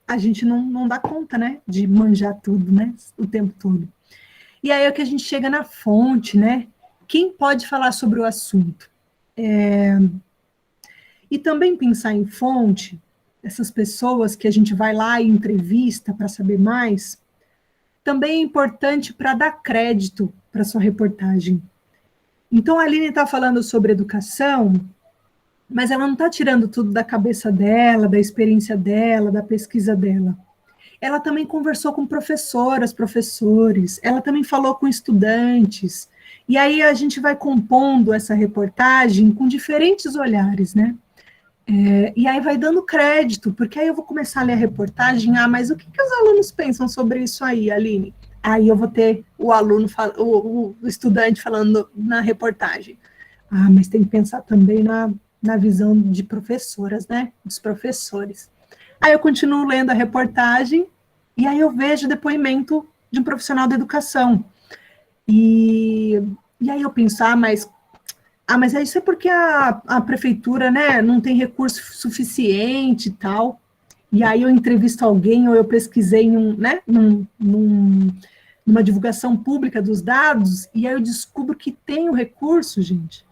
a gente não dá conta, né, de manjar tudo, né, o tempo todo. E aí é que a gente chega na fonte, né, quem pode falar sobre o assunto? E também pensar em fonte, essas pessoas que a gente vai lá e entrevista para saber mais, também é importante para dar crédito para sua reportagem. Então, a Aline está falando sobre educação, mas ela não está tirando tudo da cabeça dela, da experiência dela, da pesquisa dela. Ela também conversou com professoras, professores, ela também falou com estudantes, e aí a gente vai compondo essa reportagem com diferentes olhares, né? E aí vai dando crédito, porque aí eu vou começar a ler a reportagem, mas o que os alunos pensam sobre isso aí, Aline? Aí eu vou ter o aluno, o estudante falando na reportagem. Mas tem que pensar também na visão de professoras, né? Dos professores. Aí eu continuo lendo a reportagem, e aí eu vejo o depoimento de um profissional da educação. E aí eu penso, mas isso é porque a prefeitura, né, não tem recurso suficiente e tal. E aí eu entrevisto alguém, ou eu pesquisei numa divulgação pública dos dados, e aí eu descubro que tem o recurso, gente.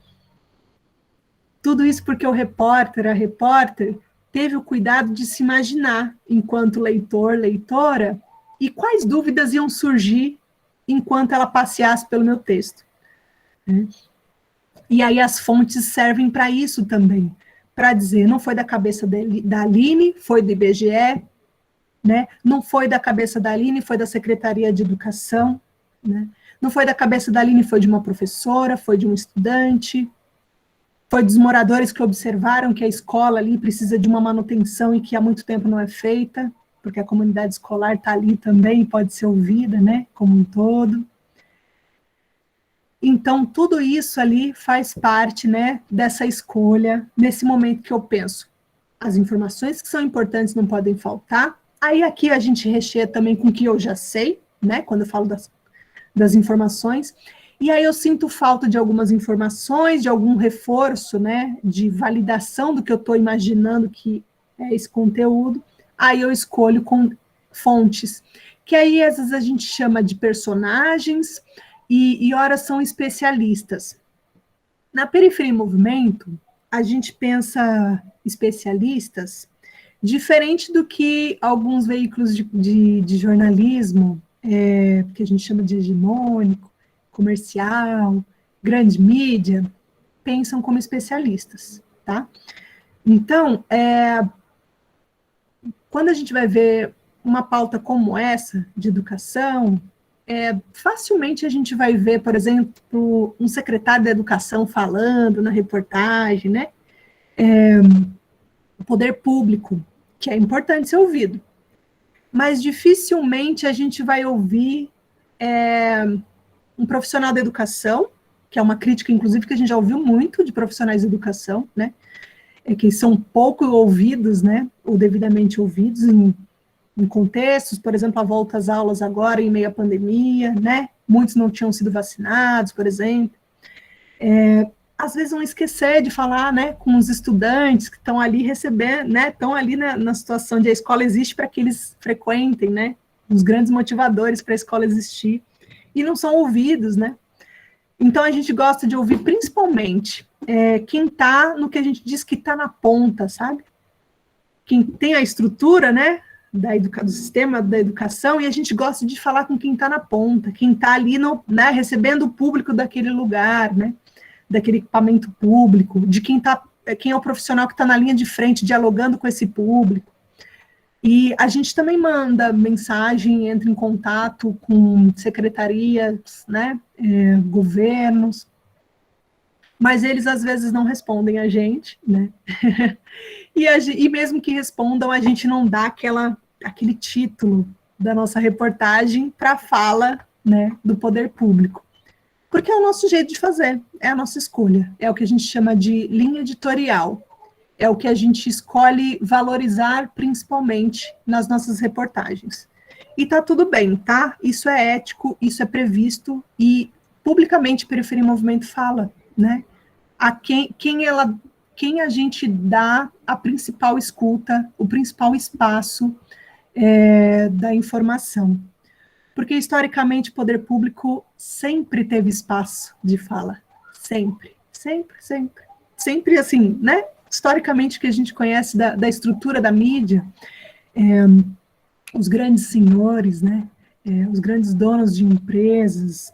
Tudo isso porque o repórter, a repórter, teve o cuidado de se imaginar enquanto leitor, leitora, e quais dúvidas iam surgir enquanto ela passeasse pelo meu texto. Né? E aí as fontes servem para isso também, para dizer, não foi da cabeça da Aline, foi do IBGE, né? Não foi da cabeça da Aline, foi da Secretaria de Educação, né? Não foi da cabeça da Aline, foi de uma professora, foi de um estudante, foi dos moradores que observaram que a escola ali precisa de uma manutenção e que há muito tempo não é feita, porque a comunidade escolar está ali também e pode ser ouvida, né, como um todo. Então, tudo isso ali faz parte, né, dessa escolha, nesse momento que eu penso. As informações que são importantes não podem faltar. Aí aqui a gente recheia também com o que eu já sei, né, quando eu falo das informações. E aí eu sinto falta de algumas informações, de algum reforço, né, de validação do que eu estou imaginando que é esse conteúdo. Aí eu escolho com fontes, que aí às vezes a gente chama de personagens, e ora são especialistas. Na Periferia em Movimento, a gente pensa especialistas diferente do que alguns veículos de jornalismo, que a gente chama de hegemônico, comercial, grande mídia, pensam como especialistas, tá? Então, quando a gente vai ver uma pauta como essa, de educação, facilmente a gente vai ver, por exemplo, um secretário da educação falando na reportagem, né? O poder público, que é importante ser ouvido. Mas dificilmente a gente vai ouvir um profissional da educação, que é uma crítica, inclusive, que a gente já ouviu muito de profissionais de educação, né? Que são pouco ouvidos, né? Ou devidamente ouvidos em contextos, por exemplo, a volta às aulas agora em meio à pandemia, né? Muitos não tinham sido vacinados, por exemplo. Às vezes vão esquecer de falar, né, com os estudantes que estão ali recebendo, né, estão ali na situação de a escola existe para que eles frequentem, né, os grandes motivadores para a escola existir, e não são ouvidos, né. Então a gente gosta de ouvir principalmente quem está no que a gente diz que está na ponta, sabe? Quem tem a estrutura, né, do sistema da educação, e a gente gosta de falar com quem está na ponta, quem está ali né, recebendo o público daquele lugar, né, daquele equipamento público, de quem é o profissional que está na linha de frente, dialogando com esse público. E a gente também manda mensagem, entra em contato com secretarias, né, governos, mas eles às vezes não respondem a gente, né, e mesmo que respondam, a gente não dá aquele título da nossa reportagem para a fala, né, do poder público, porque é o nosso jeito de fazer, é a nossa escolha, é o que a gente chama de linha editorial, é o que a gente escolhe valorizar principalmente nas nossas reportagens. E tá tudo bem, tá? Isso é ético, isso é previsto, e publicamente Periferia em Movimento fala, né? A quem a gente dá a principal escuta, o principal espaço da informação. Porque, historicamente, o poder público sempre teve espaço de fala. Sempre, sempre, sempre. Sempre assim, né? Historicamente, que a gente conhece da estrutura da mídia, os grandes senhores, né? Os grandes donos de empresas,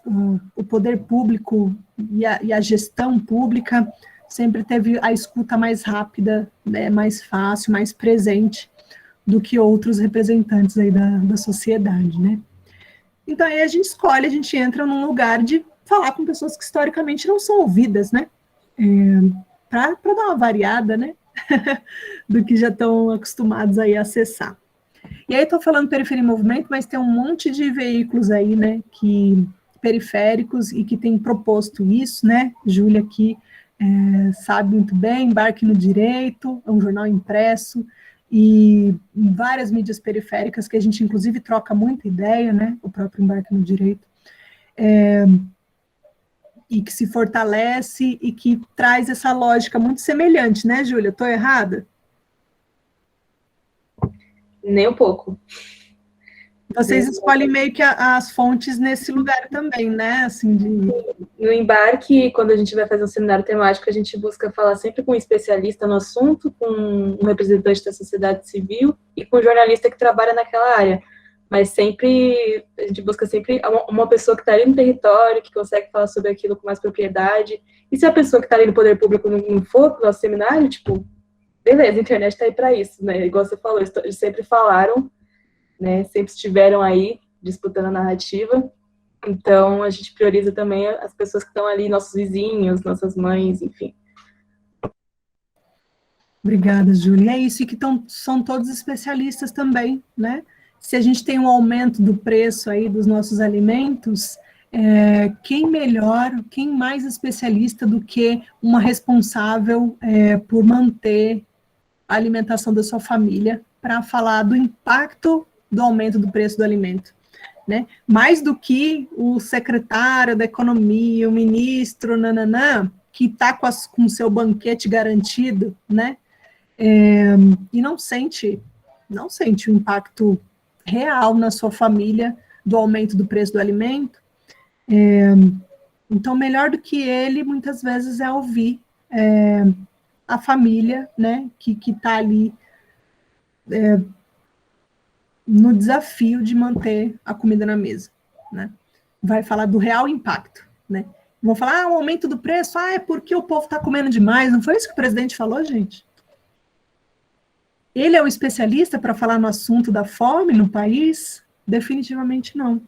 o poder público e a gestão pública sempre teve a escuta mais rápida, né, mais fácil, mais presente do que outros representantes aí da sociedade, né? Então, aí a gente escolhe, a gente entra num lugar de falar com pessoas que historicamente não são ouvidas, né? Para dar uma variada, né? do que já estão acostumados aí a acessar. E aí estou falando Periferia em Movimento, mas tem um monte de veículos aí, né, periféricos e que tem proposto isso, né? Júlia aqui sabe muito bem, Embarque no Direito, é um jornal impresso, e várias mídias periféricas que a gente, inclusive, troca muita ideia, né? O próprio Embarque no Direito, e que se fortalece e que traz essa lógica muito semelhante, né, Júlia? Estou errada? Nem um pouco. Vocês escolhem meio que as fontes nesse lugar também, né? Assim, No Embarque, quando a gente vai fazer um seminário temático, a gente busca falar sempre com um especialista no assunto, com um representante da sociedade civil e com um jornalista que trabalha naquela área. Mas sempre, a gente busca sempre uma pessoa que está ali no território, que consegue falar sobre aquilo com mais propriedade. E se a pessoa que está ali no poder público não for para o nosso seminário, tipo, beleza, a internet está aí para isso, né? Igual você falou, eles sempre falaram, né? Sempre estiveram aí disputando a narrativa. Então, a gente prioriza também as pessoas que estão ali, nossos vizinhos, nossas mães, enfim. Obrigada, Júlia. É isso, e que são todos especialistas também, né? Se a gente tem um aumento do preço aí dos nossos alimentos, quem melhor, quem mais especialista do que uma responsável por manter a alimentação da sua família, para falar do impacto do aumento do preço do alimento, né? Mais do que o secretário da economia, o ministro, que está com o seu banquete garantido, né? E não sente o impacto real na sua família do aumento do preço do alimento. Então, melhor do que ele, muitas vezes, é ouvir a família, né, que está ali no desafio de manter a comida na mesa, né? Vai falar do real impacto, né? Vão falar, o aumento do preço, é porque o povo está comendo demais. Não foi isso que o presidente falou, gente? Ele é o especialista para falar no assunto da fome no país? Definitivamente não.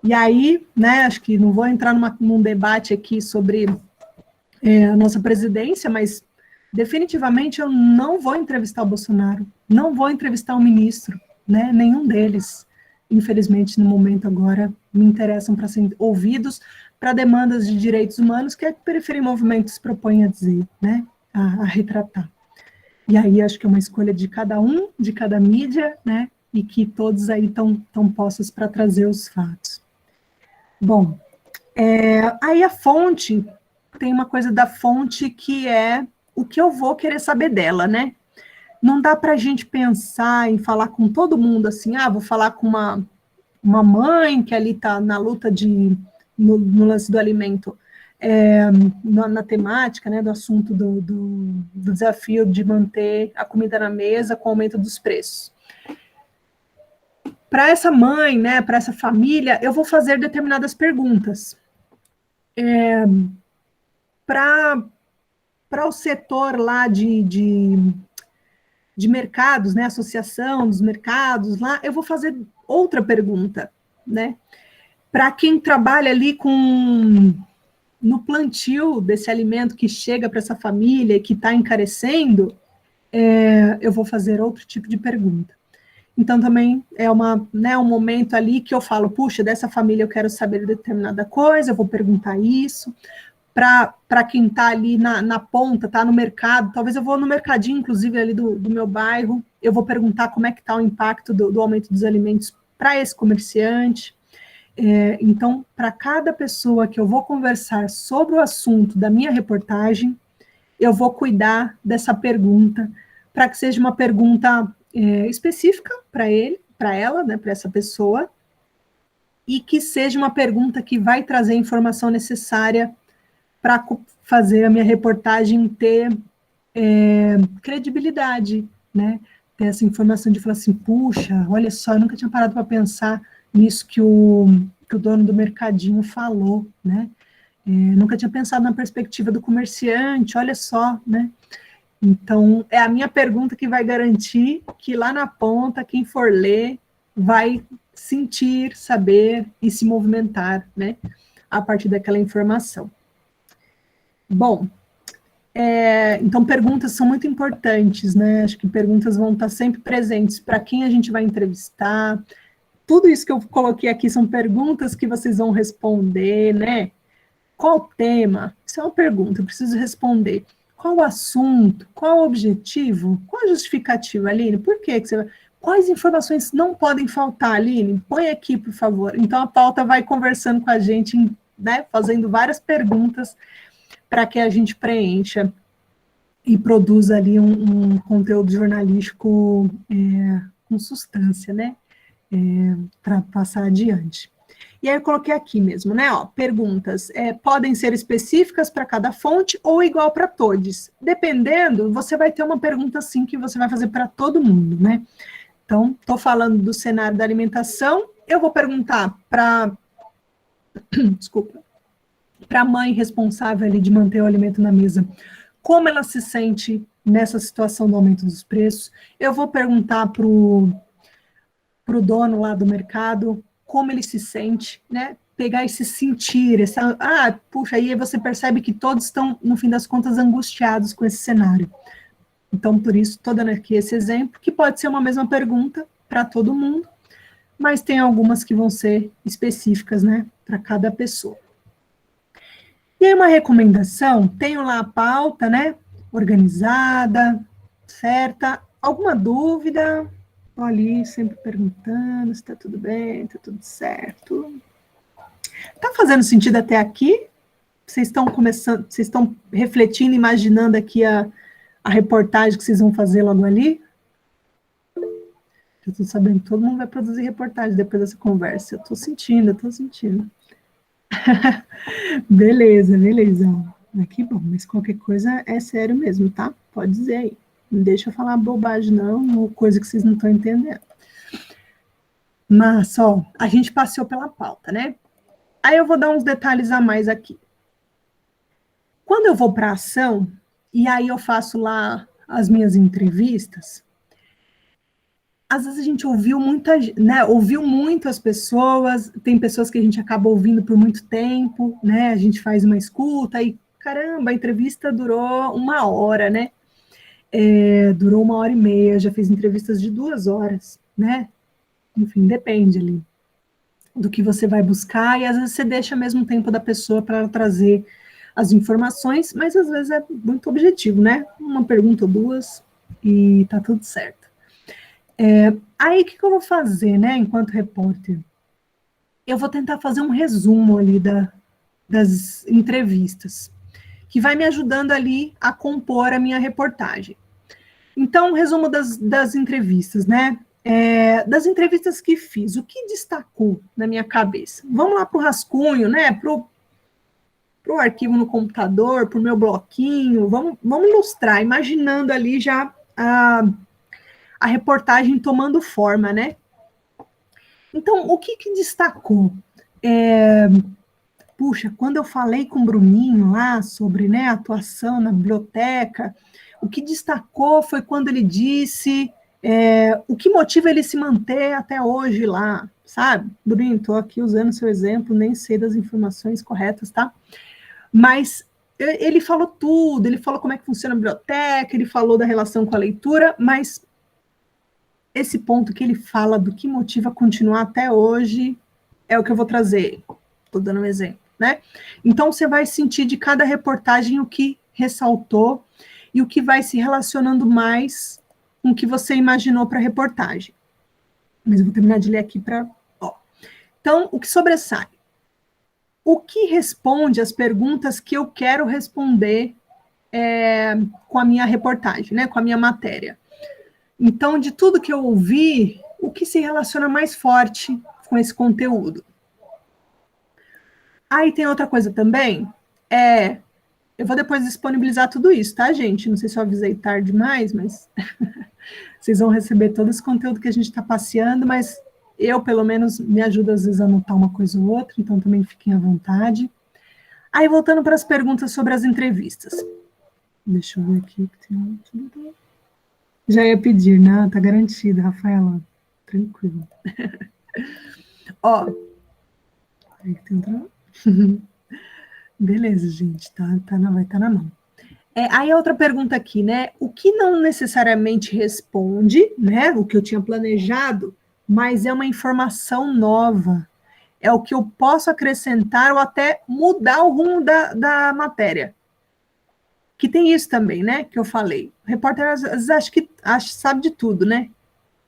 E aí, né, acho que não vou entrar num debate aqui sobre a nossa presidência, mas definitivamente eu não vou entrevistar o Bolsonaro, não vou entrevistar o ministro, né, nenhum deles, infelizmente, no momento agora, me interessam para serem ouvidos para demandas de direitos humanos, que é que Periferia em Movimento se propõe a dizer, né, a retratar. E aí acho que é uma escolha de cada um, de cada mídia, né, e que todos aí estão postos para trazer os fatos. Bom, aí a fonte, tem uma coisa da fonte que é o que eu vou querer saber dela, né? Não dá para a gente pensar em falar com todo mundo assim, vou falar com uma mãe que ali está na luta no lance do alimento, na temática, né, do assunto do desafio de manter a comida na mesa com o aumento dos preços. para essa mãe, né, para essa família, eu vou fazer determinadas perguntas. Para o setor lá de mercados, né, associação dos mercados lá, eu vou fazer outra pergunta, né? Para quem trabalha ali no plantio desse alimento que chega para essa família e que está encarecendo, eu vou fazer outro tipo de pergunta. Então, também é um momento ali que eu falo, puxa, dessa família eu quero saber determinada coisa, eu vou perguntar isso. Para quem está ali na ponta, está no mercado, talvez eu vou no mercadinho, inclusive, ali do meu bairro, eu vou perguntar como é que está o impacto do aumento dos alimentos para esse comerciante. Então, para cada pessoa que eu vou conversar sobre o assunto da minha reportagem, eu vou cuidar dessa pergunta, para que seja uma pergunta específica para ele, para ela, né, para essa pessoa, e que seja uma pergunta que vai trazer a informação necessária para fazer a minha reportagem ter credibilidade, né? Ter essa informação de falar assim, puxa, olha só, eu nunca tinha parado para pensar nisso que o dono do mercadinho falou, né? Nunca tinha pensado na perspectiva do comerciante, olha só, né? Então, é a minha pergunta que vai garantir que lá na ponta, quem for ler, vai sentir, saber e se movimentar, né? A partir daquela informação. Bom, então perguntas são muito importantes, né? Acho que perguntas vão estar sempre presentes para quem a gente vai entrevistar. Tudo isso que eu coloquei aqui são perguntas que vocês vão responder, né? Qual o tema? Isso é uma pergunta, eu preciso responder. Qual o assunto? Qual o objetivo? Qual a justificativa, Aline? Por que você vai... Quais informações não podem faltar, Aline? Põe aqui, por favor. Então, a pauta vai conversando com a gente, né? Fazendo várias perguntas para que a gente preencha e produza ali um conteúdo jornalístico com substância, né? Para passar adiante. E aí eu coloquei aqui mesmo, né? Ó, perguntas podem ser específicas para cada fonte ou igual para todos. Dependendo, você vai ter uma pergunta assim que você vai fazer para todo mundo, né? Então, estou falando do cenário da alimentação, eu vou perguntar para desculpa, para a mãe responsável ali de manter o alimento na mesa, como ela se sente nessa situação do aumento dos preços. Eu vou perguntar para o dono lá do mercado como ele se sente, né? Pegar esse sentir, puxa, aí você percebe que todos estão, no fim das contas, angustiados com esse cenário. Então, por isso, estou dando aqui esse exemplo, que pode ser uma mesma pergunta para todo mundo, mas tem algumas que vão ser específicas, né, para cada pessoa. E aí, uma recomendação, tenho lá a pauta, né, organizada, certa. Alguma dúvida? Estou ali sempre perguntando se está tudo bem, está tudo certo. Está fazendo sentido até aqui? Vocês estão começando, vocês estão refletindo, imaginando aqui a reportagem que vocês vão fazer logo ali? Eu estou sabendo que todo mundo vai produzir reportagem depois dessa conversa. Eu estou sentindo. Beleza. Que bom, mas qualquer coisa é sério mesmo, tá? Pode dizer aí. Não deixa eu falar bobagem, não, ou coisa que vocês não estão entendendo. Mas, ó, a gente passeou pela pauta, né? Aí eu vou dar uns detalhes a mais aqui. Quando eu vou para a ação, e aí eu faço lá as minhas entrevistas, às vezes a gente ouviu muito as pessoas, tem pessoas que a gente acaba ouvindo por muito tempo, né? A gente faz uma escuta e, caramba, a entrevista durou 1 hora, né? Durou 1h30, já fiz entrevistas de 2 horas, né? Enfim, depende ali do que você vai buscar, e às vezes você deixa mesmo o tempo da pessoa para trazer as informações, mas às vezes é muito objetivo, né? Uma pergunta ou duas e tá tudo certo. Aí, o que eu vou fazer, né, enquanto repórter? Eu vou tentar fazer um resumo ali das entrevistas, que vai me ajudando ali a compor a minha reportagem. Então, um resumo das entrevistas, né? Das entrevistas que fiz, o que destacou na minha cabeça? Vamos lá para o rascunho, né? Para o arquivo no computador, para o meu bloquinho, vamos ilustrar, imaginando ali já a reportagem tomando forma, né? Então, o que destacou? Puxa, quando eu falei com o Bruninho lá sobre, né, atuação na biblioteca, o que destacou foi quando ele disse o que motiva ele se manter até hoje lá, sabe? Bruninho, estou aqui usando seu exemplo, nem sei das informações corretas, tá? Mas ele falou tudo, ele falou como é que funciona a biblioteca, ele falou da relação com a leitura, mas esse ponto que ele fala do que motiva continuar até hoje é o que eu vou trazer. Estou dando um exemplo, né? Então, você vai sentir de cada reportagem o que ressaltou e o que vai se relacionando mais com o que você imaginou para a reportagem. Mas eu vou terminar de ler aqui para... Então, o que sobressai? O que responde às perguntas que eu quero responder com a minha reportagem, né? Com a minha matéria. Então, de tudo que eu ouvi, o que se relaciona mais forte com esse conteúdo? Aí tem outra coisa também, eu vou depois disponibilizar tudo isso, tá, gente? Não sei se eu avisei tarde demais, mas vocês vão receber todo esse conteúdo que a gente está passeando, mas eu, pelo menos, me ajudo às vezes a anotar uma coisa ou outra, então também fiquem à vontade. Aí, voltando para as perguntas sobre as entrevistas. Deixa eu ver aqui. Já ia pedir, né? Tá garantido, Rafaela. Tranquilo. Ó. Aí tem outra... Beleza, gente. Vai estar na mão. Aí a outra pergunta aqui, né? O que não necessariamente responde, né? O que eu tinha planejado, mas é uma informação nova. É o que eu posso acrescentar ou até mudar o rumo da matéria. Que tem isso também, né, que eu falei. O repórter, às vezes, acha que sabe de tudo, né?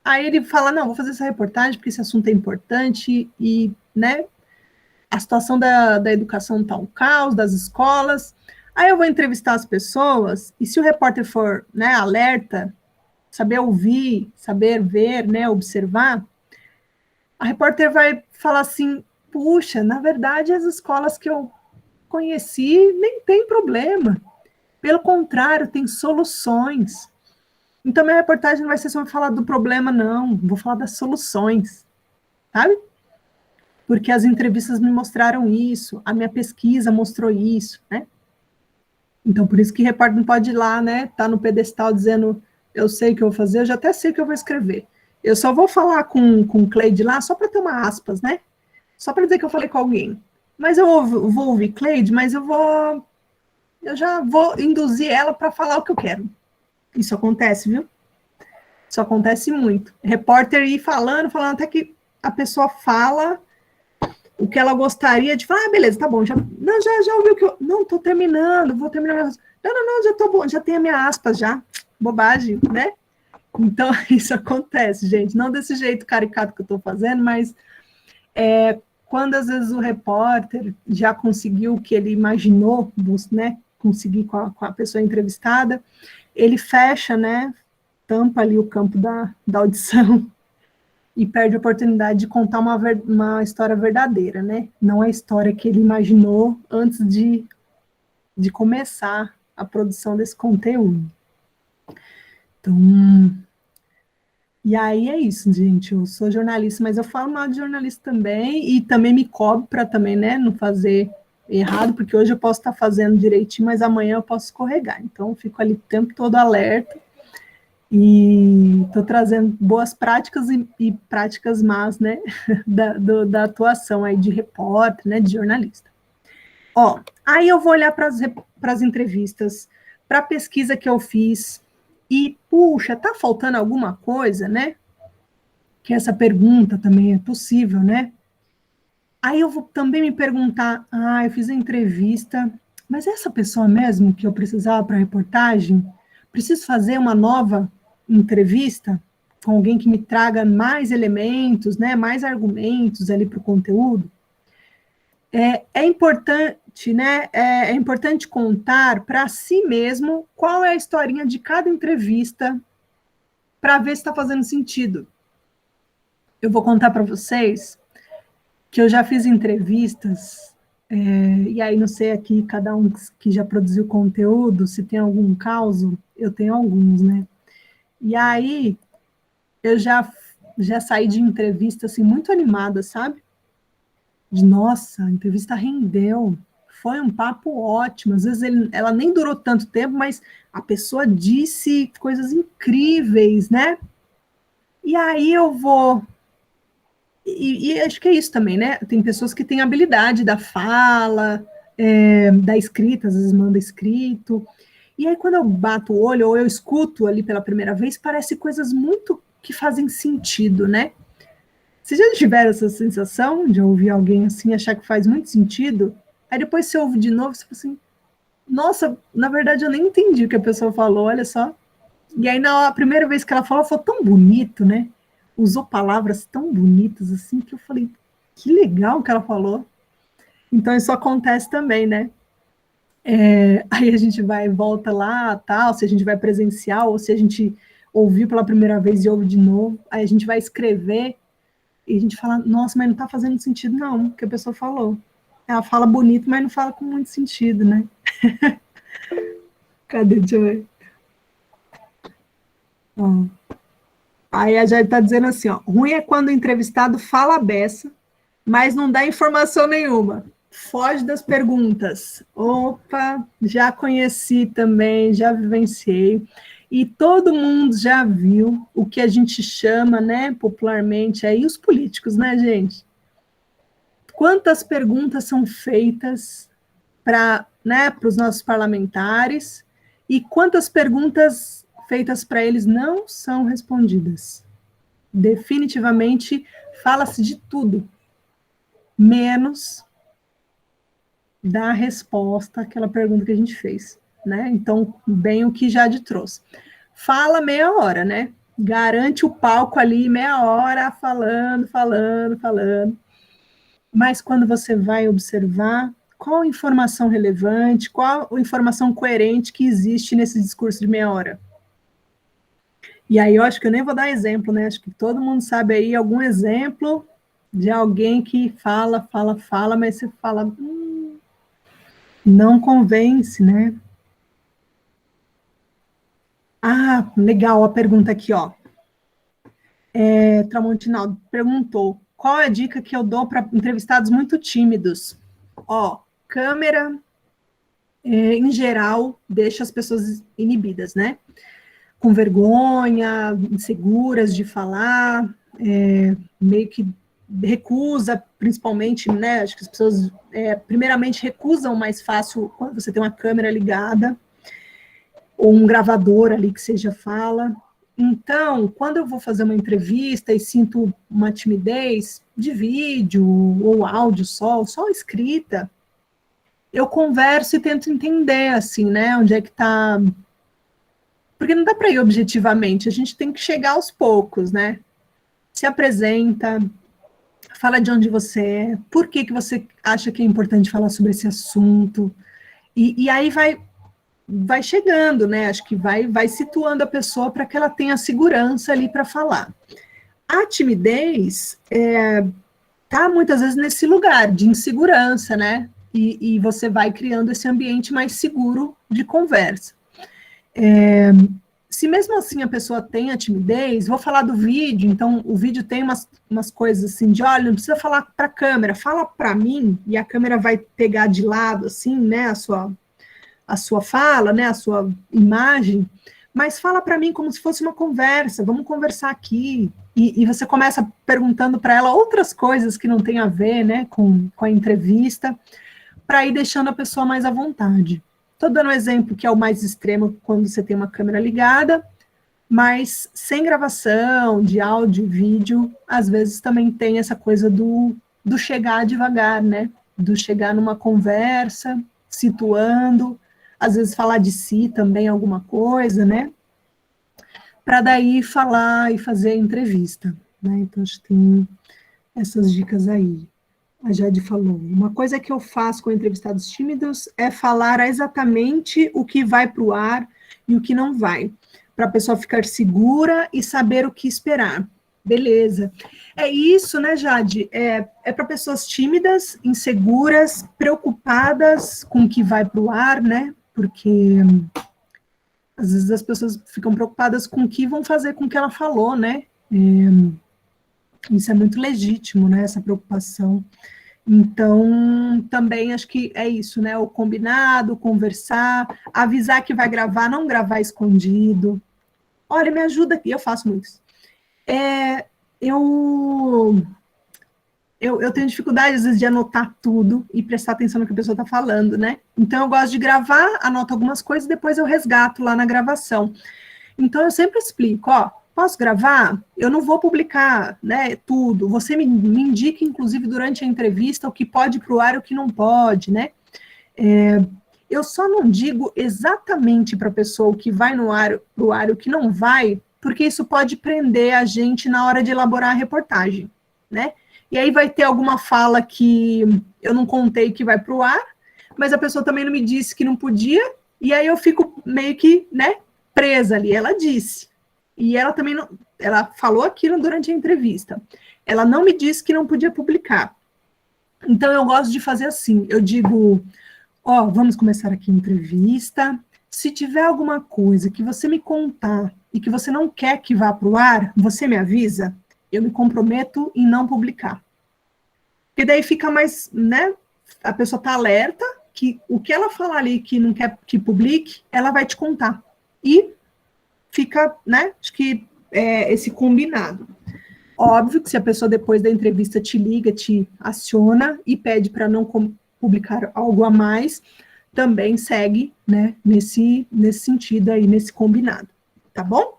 Aí ele fala, não, vou fazer essa reportagem porque esse assunto é importante e, né, a situação da educação está um caos, das escolas. Aí eu vou entrevistar as pessoas e se o repórter for, né, alerta, saber ouvir, saber ver, né, observar, a repórter vai falar assim, puxa, na verdade, as escolas que eu conheci nem tem problema. Pelo contrário, tem soluções. Então, minha reportagem não vai ser sobre falar do problema, não. Vou falar das soluções, sabe? Porque as entrevistas me mostraram isso, a minha pesquisa mostrou isso, né? Então, por isso que repórter não pode ir lá, né? Tá no pedestal dizendo, eu sei o que eu vou fazer, eu já até sei o que eu vou escrever. Eu só vou falar com o Cleide lá, só para ter uma aspas, né? Só para dizer que eu falei com alguém. Mas eu vou ouvir Cleide, mas eu já vou induzir ela para falar o que eu quero. Isso acontece, viu? Isso acontece muito. Repórter ir falando até que a pessoa fala o que ela gostaria de falar. Ah, beleza, tá bom. Já ouviu o que eu... Não, tô terminando, vou terminar. Não, já tô bom, já tenho a minha aspas já. Bobagem, né? Então, isso acontece, gente. Não desse jeito caricato que eu tô fazendo, mas quando às vezes o repórter já conseguiu o que ele imaginou, né? Conseguir com a pessoa entrevistada, ele fecha, né, tampa ali o campo da audição e perde a oportunidade de contar uma história verdadeira, né, não a história que ele imaginou antes de começar a produção desse conteúdo. Então, e aí é isso, gente, eu sou jornalista, mas eu falo mal de jornalista também, e também me cobro para também, né, não fazer errado, porque hoje eu posso estar fazendo direitinho, mas amanhã eu posso escorregar. Então, eu fico ali o tempo todo alerta e estou trazendo boas práticas e práticas más, né, da atuação aí de repórter, né, de jornalista. Ó, aí eu vou olhar para as entrevistas, para a pesquisa que eu fiz e, puxa, tá faltando alguma coisa, né? Que essa pergunta também é possível, né? Aí eu vou também me perguntar, eu fiz a entrevista, mas é essa pessoa mesmo que eu precisava para a reportagem? Preciso fazer uma nova entrevista com alguém que me traga mais elementos, né, mais argumentos ali para o conteúdo? É importante, né, é importante contar para si mesmo qual é a historinha de cada entrevista para ver se está fazendo sentido. Eu vou contar para vocês que eu já fiz entrevistas, e aí não sei aqui, cada um que já produziu conteúdo, se tem algum caso, eu tenho alguns, né? E aí, eu já já saí de entrevista, assim, muito animada, sabe? Nossa, a entrevista rendeu, foi um papo ótimo, às vezes ela nem durou tanto tempo, mas a pessoa disse coisas incríveis, né? E aí eu vou... E acho que é isso também, né? Tem pessoas que têm habilidade da fala, da escrita, às vezes manda escrito. E aí, quando eu bato o olho, ou eu escuto ali pela primeira vez, parece coisas muito que fazem sentido, né? Vocês já tiveram essa sensação de ouvir alguém assim, achar que faz muito sentido? Aí depois você ouve de novo, você fala assim, nossa, na verdade eu nem entendi o que a pessoa falou, olha só. E aí, na primeira vez que ela falou, foi tão bonito, né? Usou palavras tão bonitas, assim, que eu falei, que legal que ela falou. Então, isso acontece também, né? Aí a gente vai e volta lá, tal, se a gente vai presencial, ou se a gente ouviu pela primeira vez e ouve de novo, aí a gente vai escrever, e a gente fala, nossa, mas não tá fazendo sentido, não, o que a pessoa falou. Ela fala bonito, mas não fala com muito sentido, né? Cadê? Deixa eu ver. Ó. Aí a Jade tá dizendo assim, ó, ruim é quando o entrevistado fala a beça, mas não dá informação nenhuma. Foge das perguntas. Opa, já conheci também, já vivenciei. E todo mundo já viu o que a gente chama, né, popularmente, aí os políticos, né, gente? Quantas perguntas são feitas para, né, os nossos parlamentares e quantas perguntas feitas para eles não são respondidas? Definitivamente fala-se de tudo, menos da resposta àquela pergunta que a gente fez, né? Então, bem o que Jade trouxe. Fala meia hora, né? Garante o palco ali, meia hora, falando. Mas quando você vai observar qual a informação relevante, qual a informação coerente que existe nesse discurso de meia hora. E aí eu acho que eu nem vou dar exemplo, né? Acho que todo mundo sabe aí algum exemplo de alguém que fala, mas você fala... não convence, né? Ah, legal a pergunta aqui, ó. Tramontinaldo perguntou, qual é a dica que eu dou para entrevistados muito tímidos? Ó, câmera, em geral, deixa as pessoas inibidas, né? Com vergonha, inseguras de falar, meio que recusa, principalmente, né? Acho que as pessoas, primeiramente, recusam mais fácil quando você tem uma câmera ligada, ou um gravador ali que seja fala. Então, quando eu vou fazer uma entrevista e sinto uma timidez de vídeo ou áudio só escrita, eu converso e tento entender, assim, né? Onde é que tá... Porque não dá para ir objetivamente, a gente tem que chegar aos poucos, né? Se apresenta, fala de onde você é, por que você acha que é importante falar sobre esse assunto, e aí vai chegando, né? Acho que vai situando a pessoa para que ela tenha segurança ali para falar. A timidez tá muitas vezes nesse lugar de insegurança, né? E você vai criando esse ambiente mais seguro de conversa. Se mesmo assim a pessoa tem a timidez, vou falar do vídeo, então o vídeo tem umas coisas assim de, olha, não precisa falar para a câmera, fala para mim, e a câmera vai pegar de lado, assim, né, a sua fala, né, a sua imagem, mas fala para mim como se fosse uma conversa, vamos conversar aqui, e você começa perguntando para ela outras coisas que não tem a ver, né, com a entrevista, para ir deixando a pessoa mais à vontade. Estou dando um exemplo que é o mais extremo quando você tem uma câmera ligada, mas sem gravação de áudio e vídeo, às vezes também tem essa coisa do chegar devagar, né? Do chegar numa conversa, situando, às vezes falar de si também alguma coisa, né? Para daí falar e fazer a entrevista, né? Então, acho que tem essas dicas aí. A Jade falou, uma coisa que eu faço com entrevistados tímidos é falar exatamente o que vai para o ar e o que não vai, para a pessoa ficar segura e saber o que esperar. Beleza. É isso, né, Jade? É para pessoas tímidas, inseguras, preocupadas com o que vai para o ar, né? Porque às vezes as pessoas ficam preocupadas com o que vão fazer com o que ela falou, né? Isso é muito legítimo, né, essa preocupação. Então, também acho que é isso, né, o combinado, conversar, avisar que vai gravar, não gravar escondido. Olha, me ajuda aqui, eu faço muito isso. Eu tenho dificuldade, às vezes, de anotar tudo e prestar atenção no que a pessoa está falando, né? Então, eu gosto de gravar, anoto algumas coisas e depois eu resgato lá na gravação. Então, eu sempre explico, ó, posso gravar? Eu não vou publicar, né, tudo. Você me indica, inclusive, durante a entrevista, o que pode ir para o ar e o que não pode, né? Eu só não digo exatamente para a pessoa o que vai no ar, pro ar e o que não vai, porque isso pode prender a gente na hora de elaborar a reportagem, né? E aí vai ter alguma fala que eu não contei que vai para o ar, mas a pessoa também não me disse que não podia, e aí eu fico meio que, né, presa ali. Ela disse. E ela também não, ela falou aquilo durante a entrevista. Ela não me disse que não podia publicar. Então eu gosto de fazer assim, eu digo, ó, vamos começar aqui a entrevista. Se tiver alguma coisa que você me contar e que você não quer que vá para o ar, você me avisa. Eu me comprometo em não publicar. Porque daí fica mais, né, a pessoa está alerta, que o que ela falar ali que não quer que publique, ela vai te contar. E fica, né, acho que esse combinado. Óbvio que se a pessoa depois da entrevista te liga, te aciona e pede para não publicar algo a mais, também segue, né, nesse sentido aí, nesse combinado. Tá bom?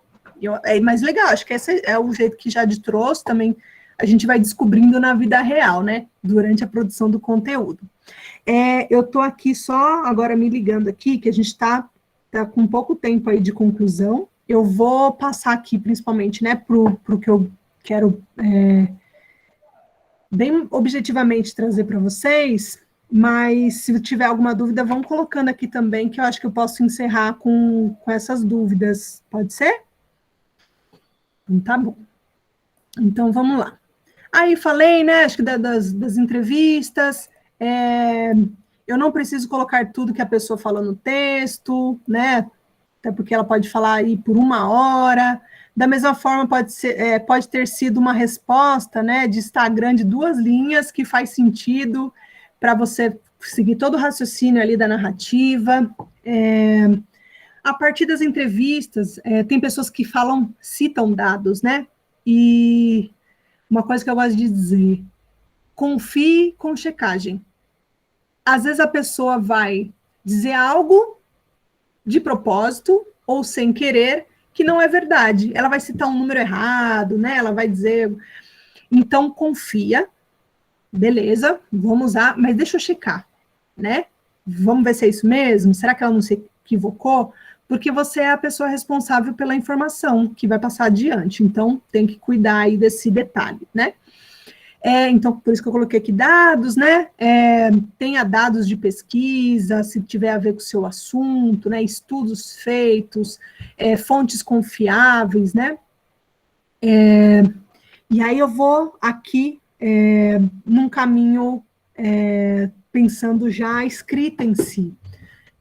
É mais legal, acho que esse é o jeito que Jade trouxe, também a gente vai descobrindo na vida real, né, durante a produção do conteúdo. Eu tô aqui só agora me ligando aqui, que a gente tá com pouco tempo aí de conclusão. Eu vou passar aqui, principalmente, né, pro que eu quero bem objetivamente trazer para vocês, mas se tiver alguma dúvida, vão colocando aqui também, que eu acho que eu posso encerrar com essas dúvidas. Pode ser? Tá bom. Então, vamos lá. Aí, falei, né, acho que das entrevistas, eu não preciso colocar tudo que a pessoa falou no texto, né, até porque ela pode falar aí por 1 hora. Da mesma forma, pode ter sido uma resposta, né, de Instagram de 2 linhas, que faz sentido para você seguir todo o raciocínio ali da narrativa. A partir das entrevistas, tem pessoas que citam dados, né? E uma coisa que eu gosto de dizer, confie com checagem. Às vezes a pessoa vai dizer algo de propósito ou sem querer que não é verdade. Ela vai citar um número errado, né? Ela vai dizer... Então, confia. Beleza, vamos usar, mas deixa eu checar, né? Vamos ver se é isso mesmo? Será que ela não se equivocou? Porque você é a pessoa responsável pela informação que vai passar adiante, então tem que cuidar aí desse detalhe, né? Então, por isso que eu coloquei aqui dados, né? Tenha dados de pesquisa, se tiver a ver com o seu assunto, né? Estudos feitos, fontes confiáveis, né? E aí eu vou aqui num caminho pensando já a escrita em si.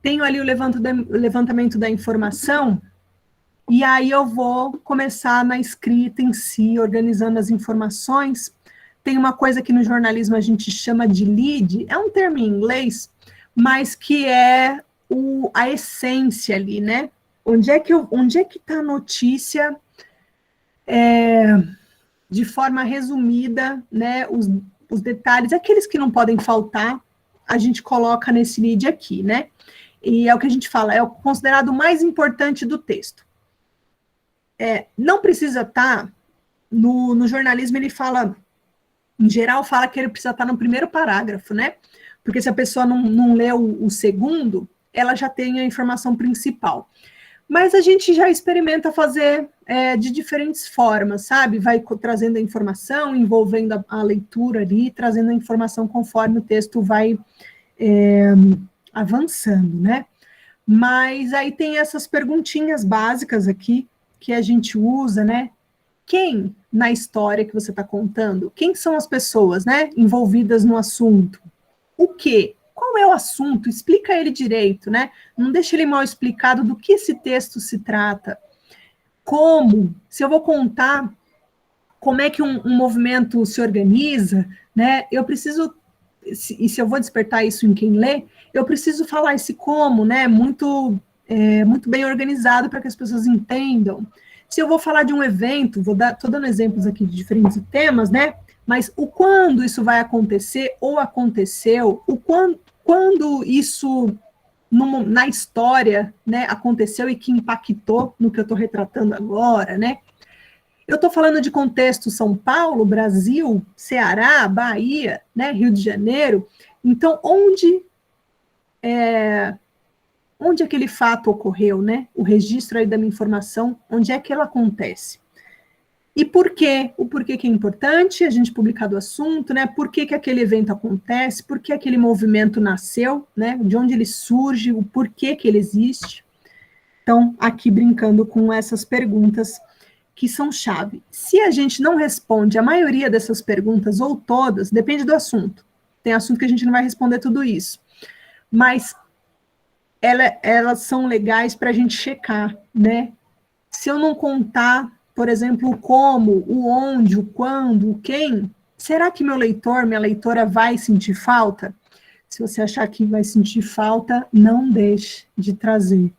Tenho ali o levantamento da informação, e aí eu vou começar na escrita em si, organizando as informações. Tem uma coisa que no jornalismo a gente chama de lead, é um termo em inglês, mas que é a essência ali, né? Onde é que está a notícia de forma resumida, né? Os detalhes, aqueles que não podem faltar, a gente coloca nesse lead aqui, né? E é o que a gente fala, é o considerado mais importante do texto. Não precisa estar, no jornalismo ele fala, em geral fala que ele precisa estar no primeiro parágrafo, né? Porque se a pessoa não lê o segundo, ela já tem a informação principal. Mas a gente já experimenta fazer de diferentes formas, sabe? Vai trazendo a informação, envolvendo a leitura ali, trazendo a informação conforme o texto vai avançando, né? Mas aí tem essas perguntinhas básicas aqui que a gente usa, né? Quem na história que você está contando? Quem são as pessoas, né, envolvidas no assunto? O quê? Qual é o assunto? Explica ele direito, né? Não deixa ele mal explicado do que esse texto se trata. Como? Se eu vou contar como é que um movimento se organiza, né? Eu preciso, e se eu vou despertar isso em quem lê, eu preciso falar esse como, né? Muito bem organizado para que as pessoas entendam. Se eu vou falar de um evento, estou dando exemplos aqui de diferentes temas, né? Mas o quando isso vai acontecer, ou aconteceu, o quando isso na história, né, aconteceu e que impactou no que eu estou retratando agora, né? Eu estou falando de contexto São Paulo, Brasil, Ceará, Bahia, né, Rio de Janeiro. Então, onde aquele fato ocorreu, né? O registro aí da minha informação, onde é que ela acontece? E por quê? O porquê que é importante a gente publicar do assunto, né? Por que aquele evento acontece? Por que aquele movimento nasceu, né? De onde ele surge, o porquê que ele existe. Então, aqui brincando com essas perguntas que são chave. Se a gente não responde a maioria dessas perguntas, ou todas, depende do assunto. Tem assunto que a gente não vai responder tudo isso. Mas elas são legais para a gente checar, né? Se eu não contar, por exemplo, o como, o onde, o quando, o quem, será que meu leitor, minha leitora vai sentir falta? Se você achar que vai sentir falta, não deixe de trazer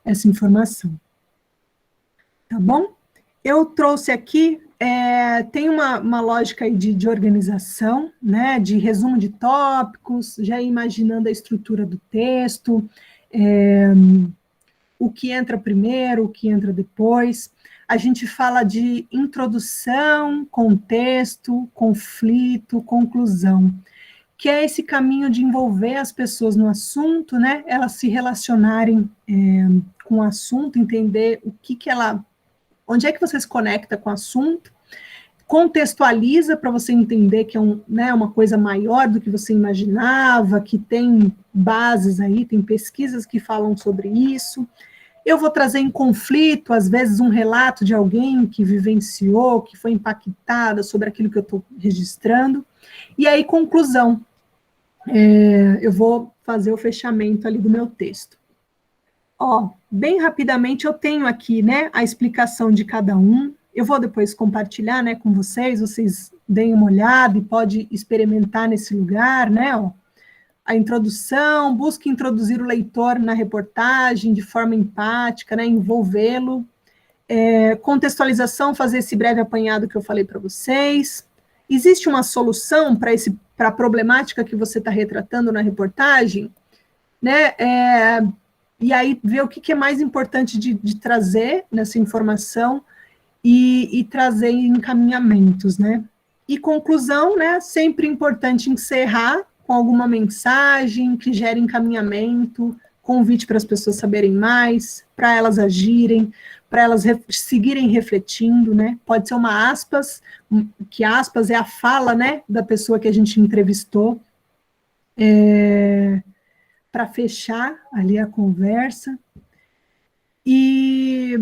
essa informação. Tá bom? Eu trouxe aqui, tem uma lógica aí de organização, né, de resumo de tópicos, já imaginando a estrutura do texto, o que entra primeiro, o que entra depois. A gente fala de introdução, contexto, conflito, conclusão, que é esse caminho de envolver as pessoas no assunto, né, elas se relacionarem com o assunto, entender o que ela... Onde é que você se conecta com o assunto, contextualiza para você entender que é uma coisa maior do que você imaginava, que tem bases aí, tem pesquisas que falam sobre isso. Eu vou trazer em conflito, às vezes, um relato de alguém que vivenciou, que foi impactada sobre aquilo que eu estou registrando. E aí, conclusão. Eu vou fazer o fechamento ali do meu texto. Ó, bem rapidamente, eu tenho aqui, né, a explicação de cada um. Eu vou depois compartilhar, né, com vocês deem uma olhada e pode experimentar nesse lugar, né, ó. A introdução, busque introduzir o leitor na reportagem de forma empática, né, envolvê-lo. Contextualização, fazer esse breve apanhado que eu falei para vocês. Existe uma solução para a problemática que você está retratando na reportagem, né, e aí ver o que é mais importante de trazer nessa informação e trazer encaminhamentos, né? E conclusão, né? Sempre importante encerrar com alguma mensagem que gere encaminhamento, convite para as pessoas saberem mais, para elas agirem, para elas seguirem refletindo, né? Pode ser uma aspas, que aspas é a fala, né, da pessoa que a gente entrevistou, para fechar ali a conversa. E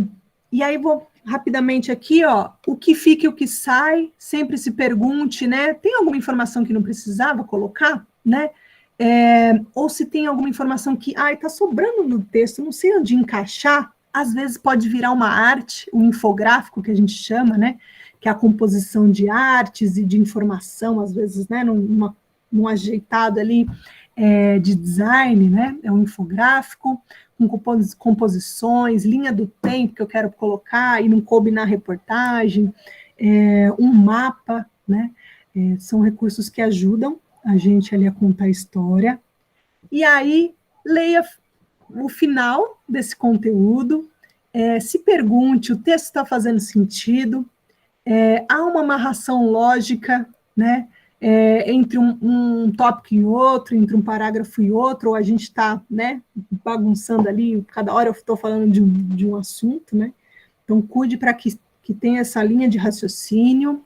aí vou rapidamente aqui, ó, o que fica e o que sai, sempre se pergunte, né, tem alguma informação que não precisava colocar, né, ou se tem alguma informação que, tá sobrando no texto, não sei onde encaixar, às vezes pode virar uma arte, um infográfico que a gente chama, né, que é a composição de artes e de informação, às vezes, né, num ajeitado ali, de design, né, é um infográfico, com composições, linha do tempo que eu quero colocar e não coube na reportagem, um mapa, né, são recursos que ajudam a gente ali a contar a história. E aí, leia o final desse conteúdo, se pergunte, o texto está fazendo sentido, há uma amarração lógica, né, entre um tópico e outro, entre um parágrafo e outro, ou a gente está, né, bagunçando ali, cada hora eu estou falando de um assunto, né, então cuide para que tenha essa linha de raciocínio,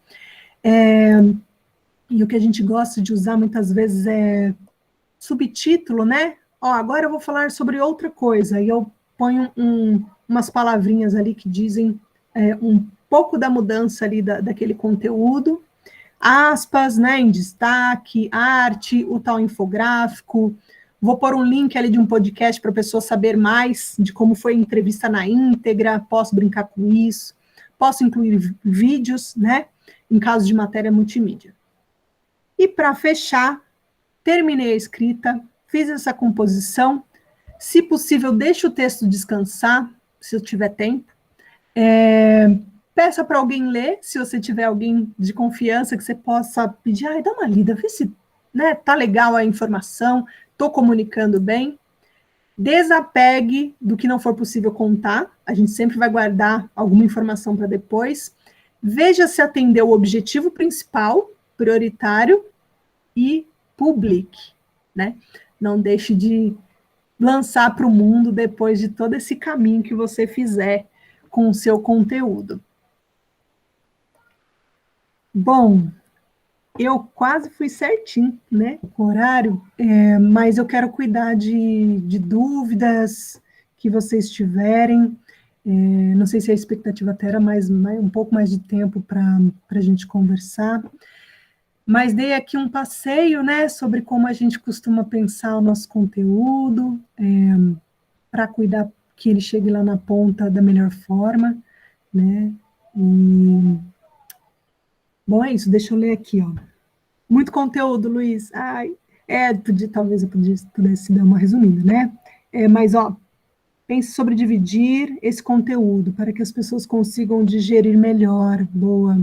e o que a gente gosta de usar muitas vezes é subtítulo, né, agora eu vou falar sobre outra coisa, e eu ponho umas palavrinhas ali que dizem um pouco da mudança ali daquele conteúdo, aspas, né, em destaque, arte, o tal infográfico, vou pôr um link ali de um podcast para a pessoa saber mais de como foi a entrevista na íntegra, posso brincar com isso, posso incluir vídeos, né, em caso de matéria multimídia. E para fechar, terminei a escrita, fiz essa composição. Se possível, deixe o texto descansar, se eu tiver tempo. Peça para alguém ler, se você tiver alguém de confiança que você possa pedir, dá uma lida, vê se tá legal a informação, estou comunicando bem. Desapegue do que não for possível contar, a gente sempre vai guardar alguma informação para depois. Veja se atendeu o objetivo principal, prioritário, e publique, né? Não deixe de lançar para o mundo depois de todo esse caminho que você fizer com o seu conteúdo. Bom, eu quase fui certinho, né, com o horário, mas eu quero cuidar de dúvidas que vocês tiverem. Não sei se a expectativa até era um pouco mais de tempo para a gente conversar, mas dei aqui um passeio, né, sobre como a gente costuma pensar o nosso conteúdo, para cuidar que ele chegue lá na ponta da melhor forma, né, e... Bom, é isso, deixa eu ler aqui, ó. Muito conteúdo, Luiz. Talvez eu pudesse dar uma resumida, né? Mas, ó, pense sobre dividir esse conteúdo para que as pessoas consigam digerir melhor. Boa.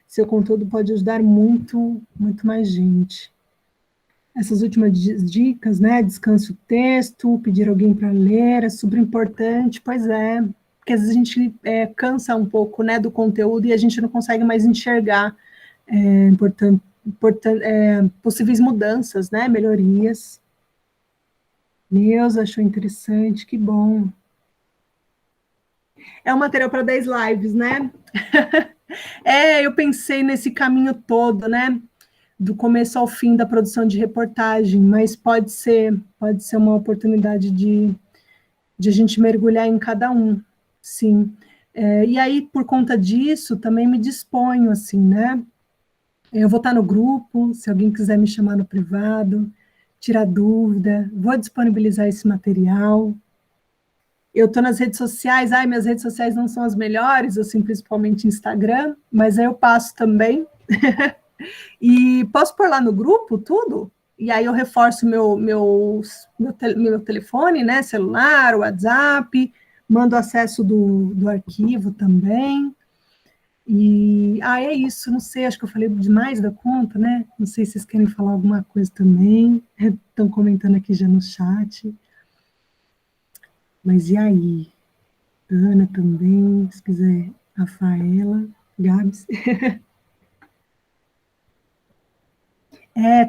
Seu conteúdo pode ajudar muito, muito mais gente. Essas últimas dicas, né? Descanse o texto, pedir alguém para ler, é super importante. Pois é, porque às vezes a gente cansa um pouco, né, do conteúdo e a gente não consegue mais enxergar possíveis mudanças, né, melhorias. Neuza achou interessante, que bom. É um material para 10 lives, né? Eu pensei nesse caminho todo, né, do começo ao fim da produção de reportagem, mas pode ser uma oportunidade de a gente mergulhar em cada um. Sim, e aí, por conta disso, também me disponho, assim, né? Eu vou estar no grupo, se alguém quiser me chamar no privado, tirar dúvida, vou disponibilizar esse material. Eu estou nas redes sociais, minhas redes sociais não são as melhores, assim, principalmente Instagram, mas aí eu passo também. E posso pôr lá no grupo tudo? E aí eu reforço meu telefone, né? Celular, WhatsApp, mando acesso do arquivo também. E, é isso, não sei, acho que eu falei demais da conta, né? Não sei se vocês querem falar alguma coisa também. Estão comentando aqui já no chat. Mas e aí? Ana também, se quiser, Rafaela, Gabs.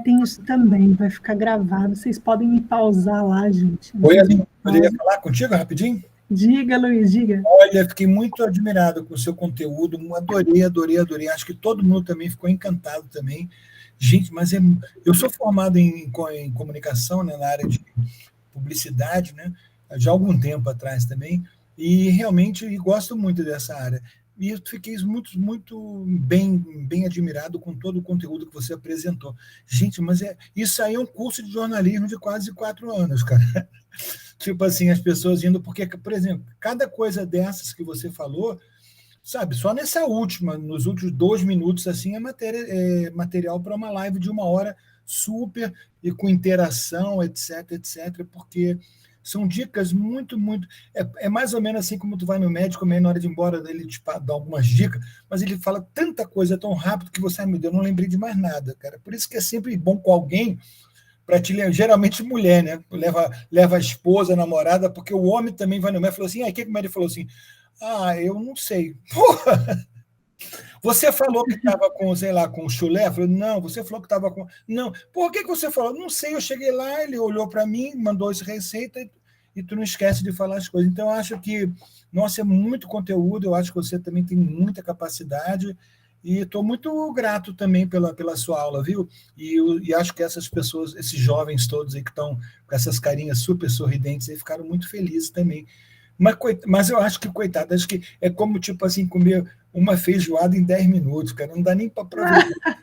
Tem isso também, vai ficar gravado. Vocês podem me pausar lá, gente. Oi, Aline, poderia falar contigo rapidinho? Diga, Luiz, diga. Olha, fiquei muito admirado com o seu conteúdo, adorei. Acho que todo mundo também ficou encantado também. Gente, mas eu sou formado em comunicação, né, na área de publicidade, né, já há algum tempo atrás também, e realmente gosto muito dessa área. E eu fiquei muito, muito bem admirado com todo o conteúdo que você apresentou. Gente, mas isso aí é um curso de jornalismo de quase 4 anos, cara. Tipo assim, as pessoas indo... Porque, por exemplo, cada coisa dessas que você falou, sabe, só nessa última, nos últimos 2 minutos, assim, é material para uma live de 1 hora super, e com interação, etc, porque... São dicas muito... É mais ou menos assim como tu vai no médico, meio na hora de ir embora, ele te dá algumas dicas, mas ele fala tanta coisa tão rápido que você, meu Deus, eu não lembrei de mais nada, cara. Por isso que é sempre bom com alguém para te ler, geralmente mulher, né? Leva a esposa, a namorada, porque o homem também vai no médico e falou assim, o que o médico falou assim? Eu não sei. Porra! Você falou que estava com, sei lá, com chulé? Eu falei, não, você falou que estava com... Não, por que você falou? Não sei, eu cheguei lá, ele olhou para mim, mandou essa receita e tu não esquece de falar as coisas. Então, eu acho que, nossa, é muito conteúdo, eu acho que você também tem muita capacidade e estou muito grato também pela sua aula, viu? E acho que essas pessoas, esses jovens todos aí que estão com essas carinhas super sorridentes aí, ficaram muito felizes também. Mas eu acho que, coitado, acho que é como, tipo assim, comer uma feijoada em 10 minutos, cara, não dá nem para aproveitar.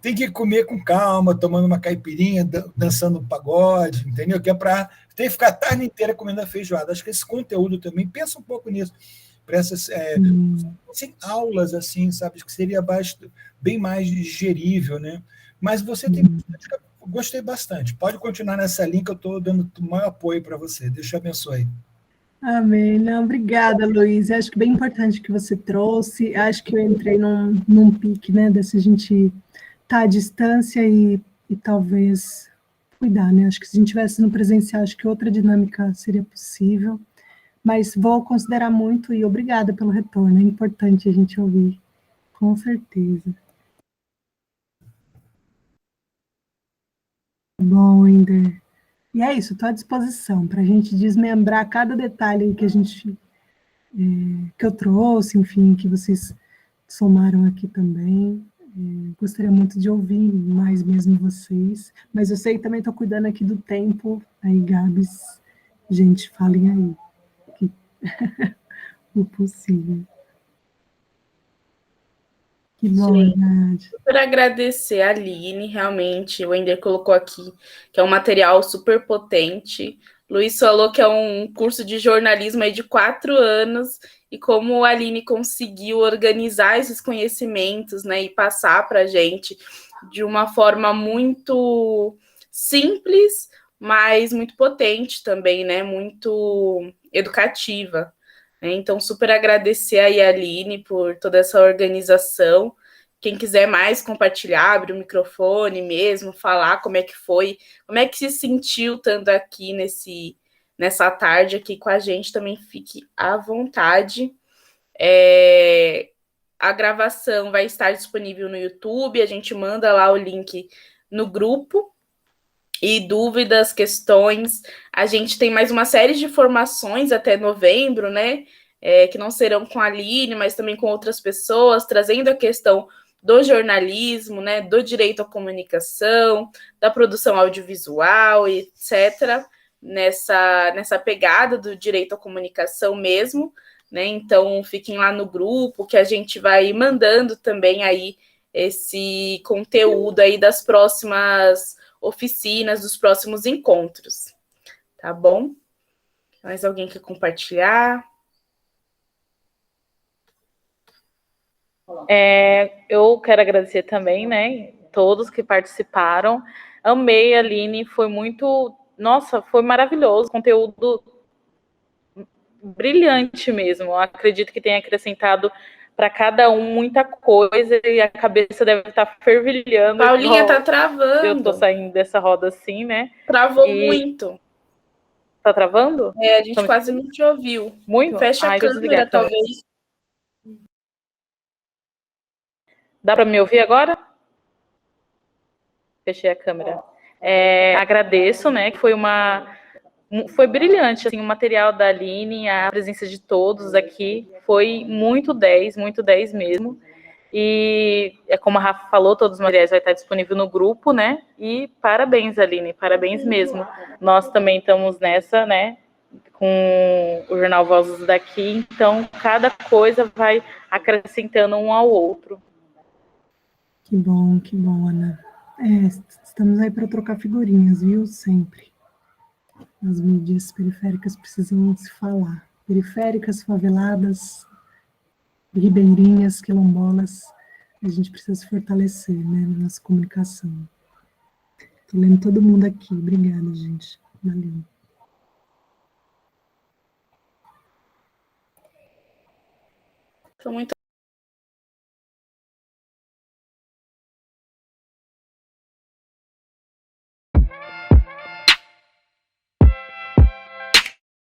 Tem que comer com calma, tomando uma caipirinha, dançando um pagode, entendeu? Tem que ficar a tarde inteira comendo a feijoada. Acho que esse conteúdo também, pensa um pouco nisso. para essas aulas, assim, sabe, que seria bem mais digerível, né? Mas você tem bastante, gostei bastante. Pode continuar nessa linha que eu estou dando o maior apoio para você. Deus te abençoe. Amém. Não, obrigada, Luiz. Acho que bem importante que você trouxe. Acho que eu entrei num pique, né, desse a gente estar à distância e talvez cuidar, né? Acho que se a gente tivesse no presencial, acho que outra dinâmica seria possível. Mas vou considerar muito e obrigada pelo retorno. É importante a gente ouvir, com certeza. Bom, Inder. E é isso, estou à disposição para a gente desmembrar cada detalhe que a gente que eu trouxe, enfim, que vocês somaram aqui também. Gostaria muito de ouvir mais mesmo vocês, mas eu sei que também estou cuidando aqui do tempo. Aí, Gabs, gente, falem aí o possível. Que bom, verdade. Super agradecer a Aline, realmente, o Ender colocou aqui que é um material super potente. Luiz falou que é um curso de jornalismo aí de 4 anos, e como a Aline conseguiu organizar esses conhecimentos, né, e passar para a gente de uma forma muito simples, mas muito potente também, né, muito educativa. Então, super agradecer aí a Aline por toda essa organização. Quem quiser mais compartilhar, abre o microfone mesmo, falar como é que foi, como é que se sentiu estando aqui nessa tarde aqui com a gente, também fique à vontade. A gravação vai estar disponível no YouTube, a gente manda lá o link no grupo. E dúvidas, questões, a gente tem mais uma série de formações até novembro, né? Que não serão com a Aline, mas também com outras pessoas, trazendo a questão do jornalismo, né? Do direito à comunicação, da produção audiovisual, etc. Nessa pegada do direito à comunicação mesmo, né? Então, fiquem lá no grupo, que a gente vai mandando também aí esse conteúdo aí das próximas oficinas, dos próximos encontros, tá bom? Mais alguém quer compartilhar? Eu quero agradecer também, né, todos que participaram. Amei, Aline, foi muito... Nossa, foi maravilhoso, conteúdo brilhante mesmo. Eu acredito que tenha acrescentado para cada um muita coisa e a cabeça deve estar fervilhando. Paulinha tá travando. Eu tô saindo dessa roda assim, né? Travou muito. Tá travando? A gente quase não te ouviu. Muito? Fecha a câmera, talvez. Dá para me ouvir agora? Fechei a câmera. Agradeço, né? Que foi brilhante, assim, o material da Aline, a presença de todos aqui foi muito 10 mesmo. E como a Rafa falou, todos os materiais vai estar disponível no grupo, né? E parabéns, Aline, parabéns mesmo. Nós também estamos nessa, né? Com o Jornal Vozes daqui, então cada coisa vai acrescentando um ao outro. Que bom, Ana. Estamos aí para trocar figurinhas, viu? Sempre. As mídias periféricas precisam se falar. Periféricas, faveladas, ribeirinhas, quilombolas, a gente precisa se fortalecer, né, na nossa comunicação. Estou lendo todo mundo aqui. Obrigada, gente. Valeu. Muito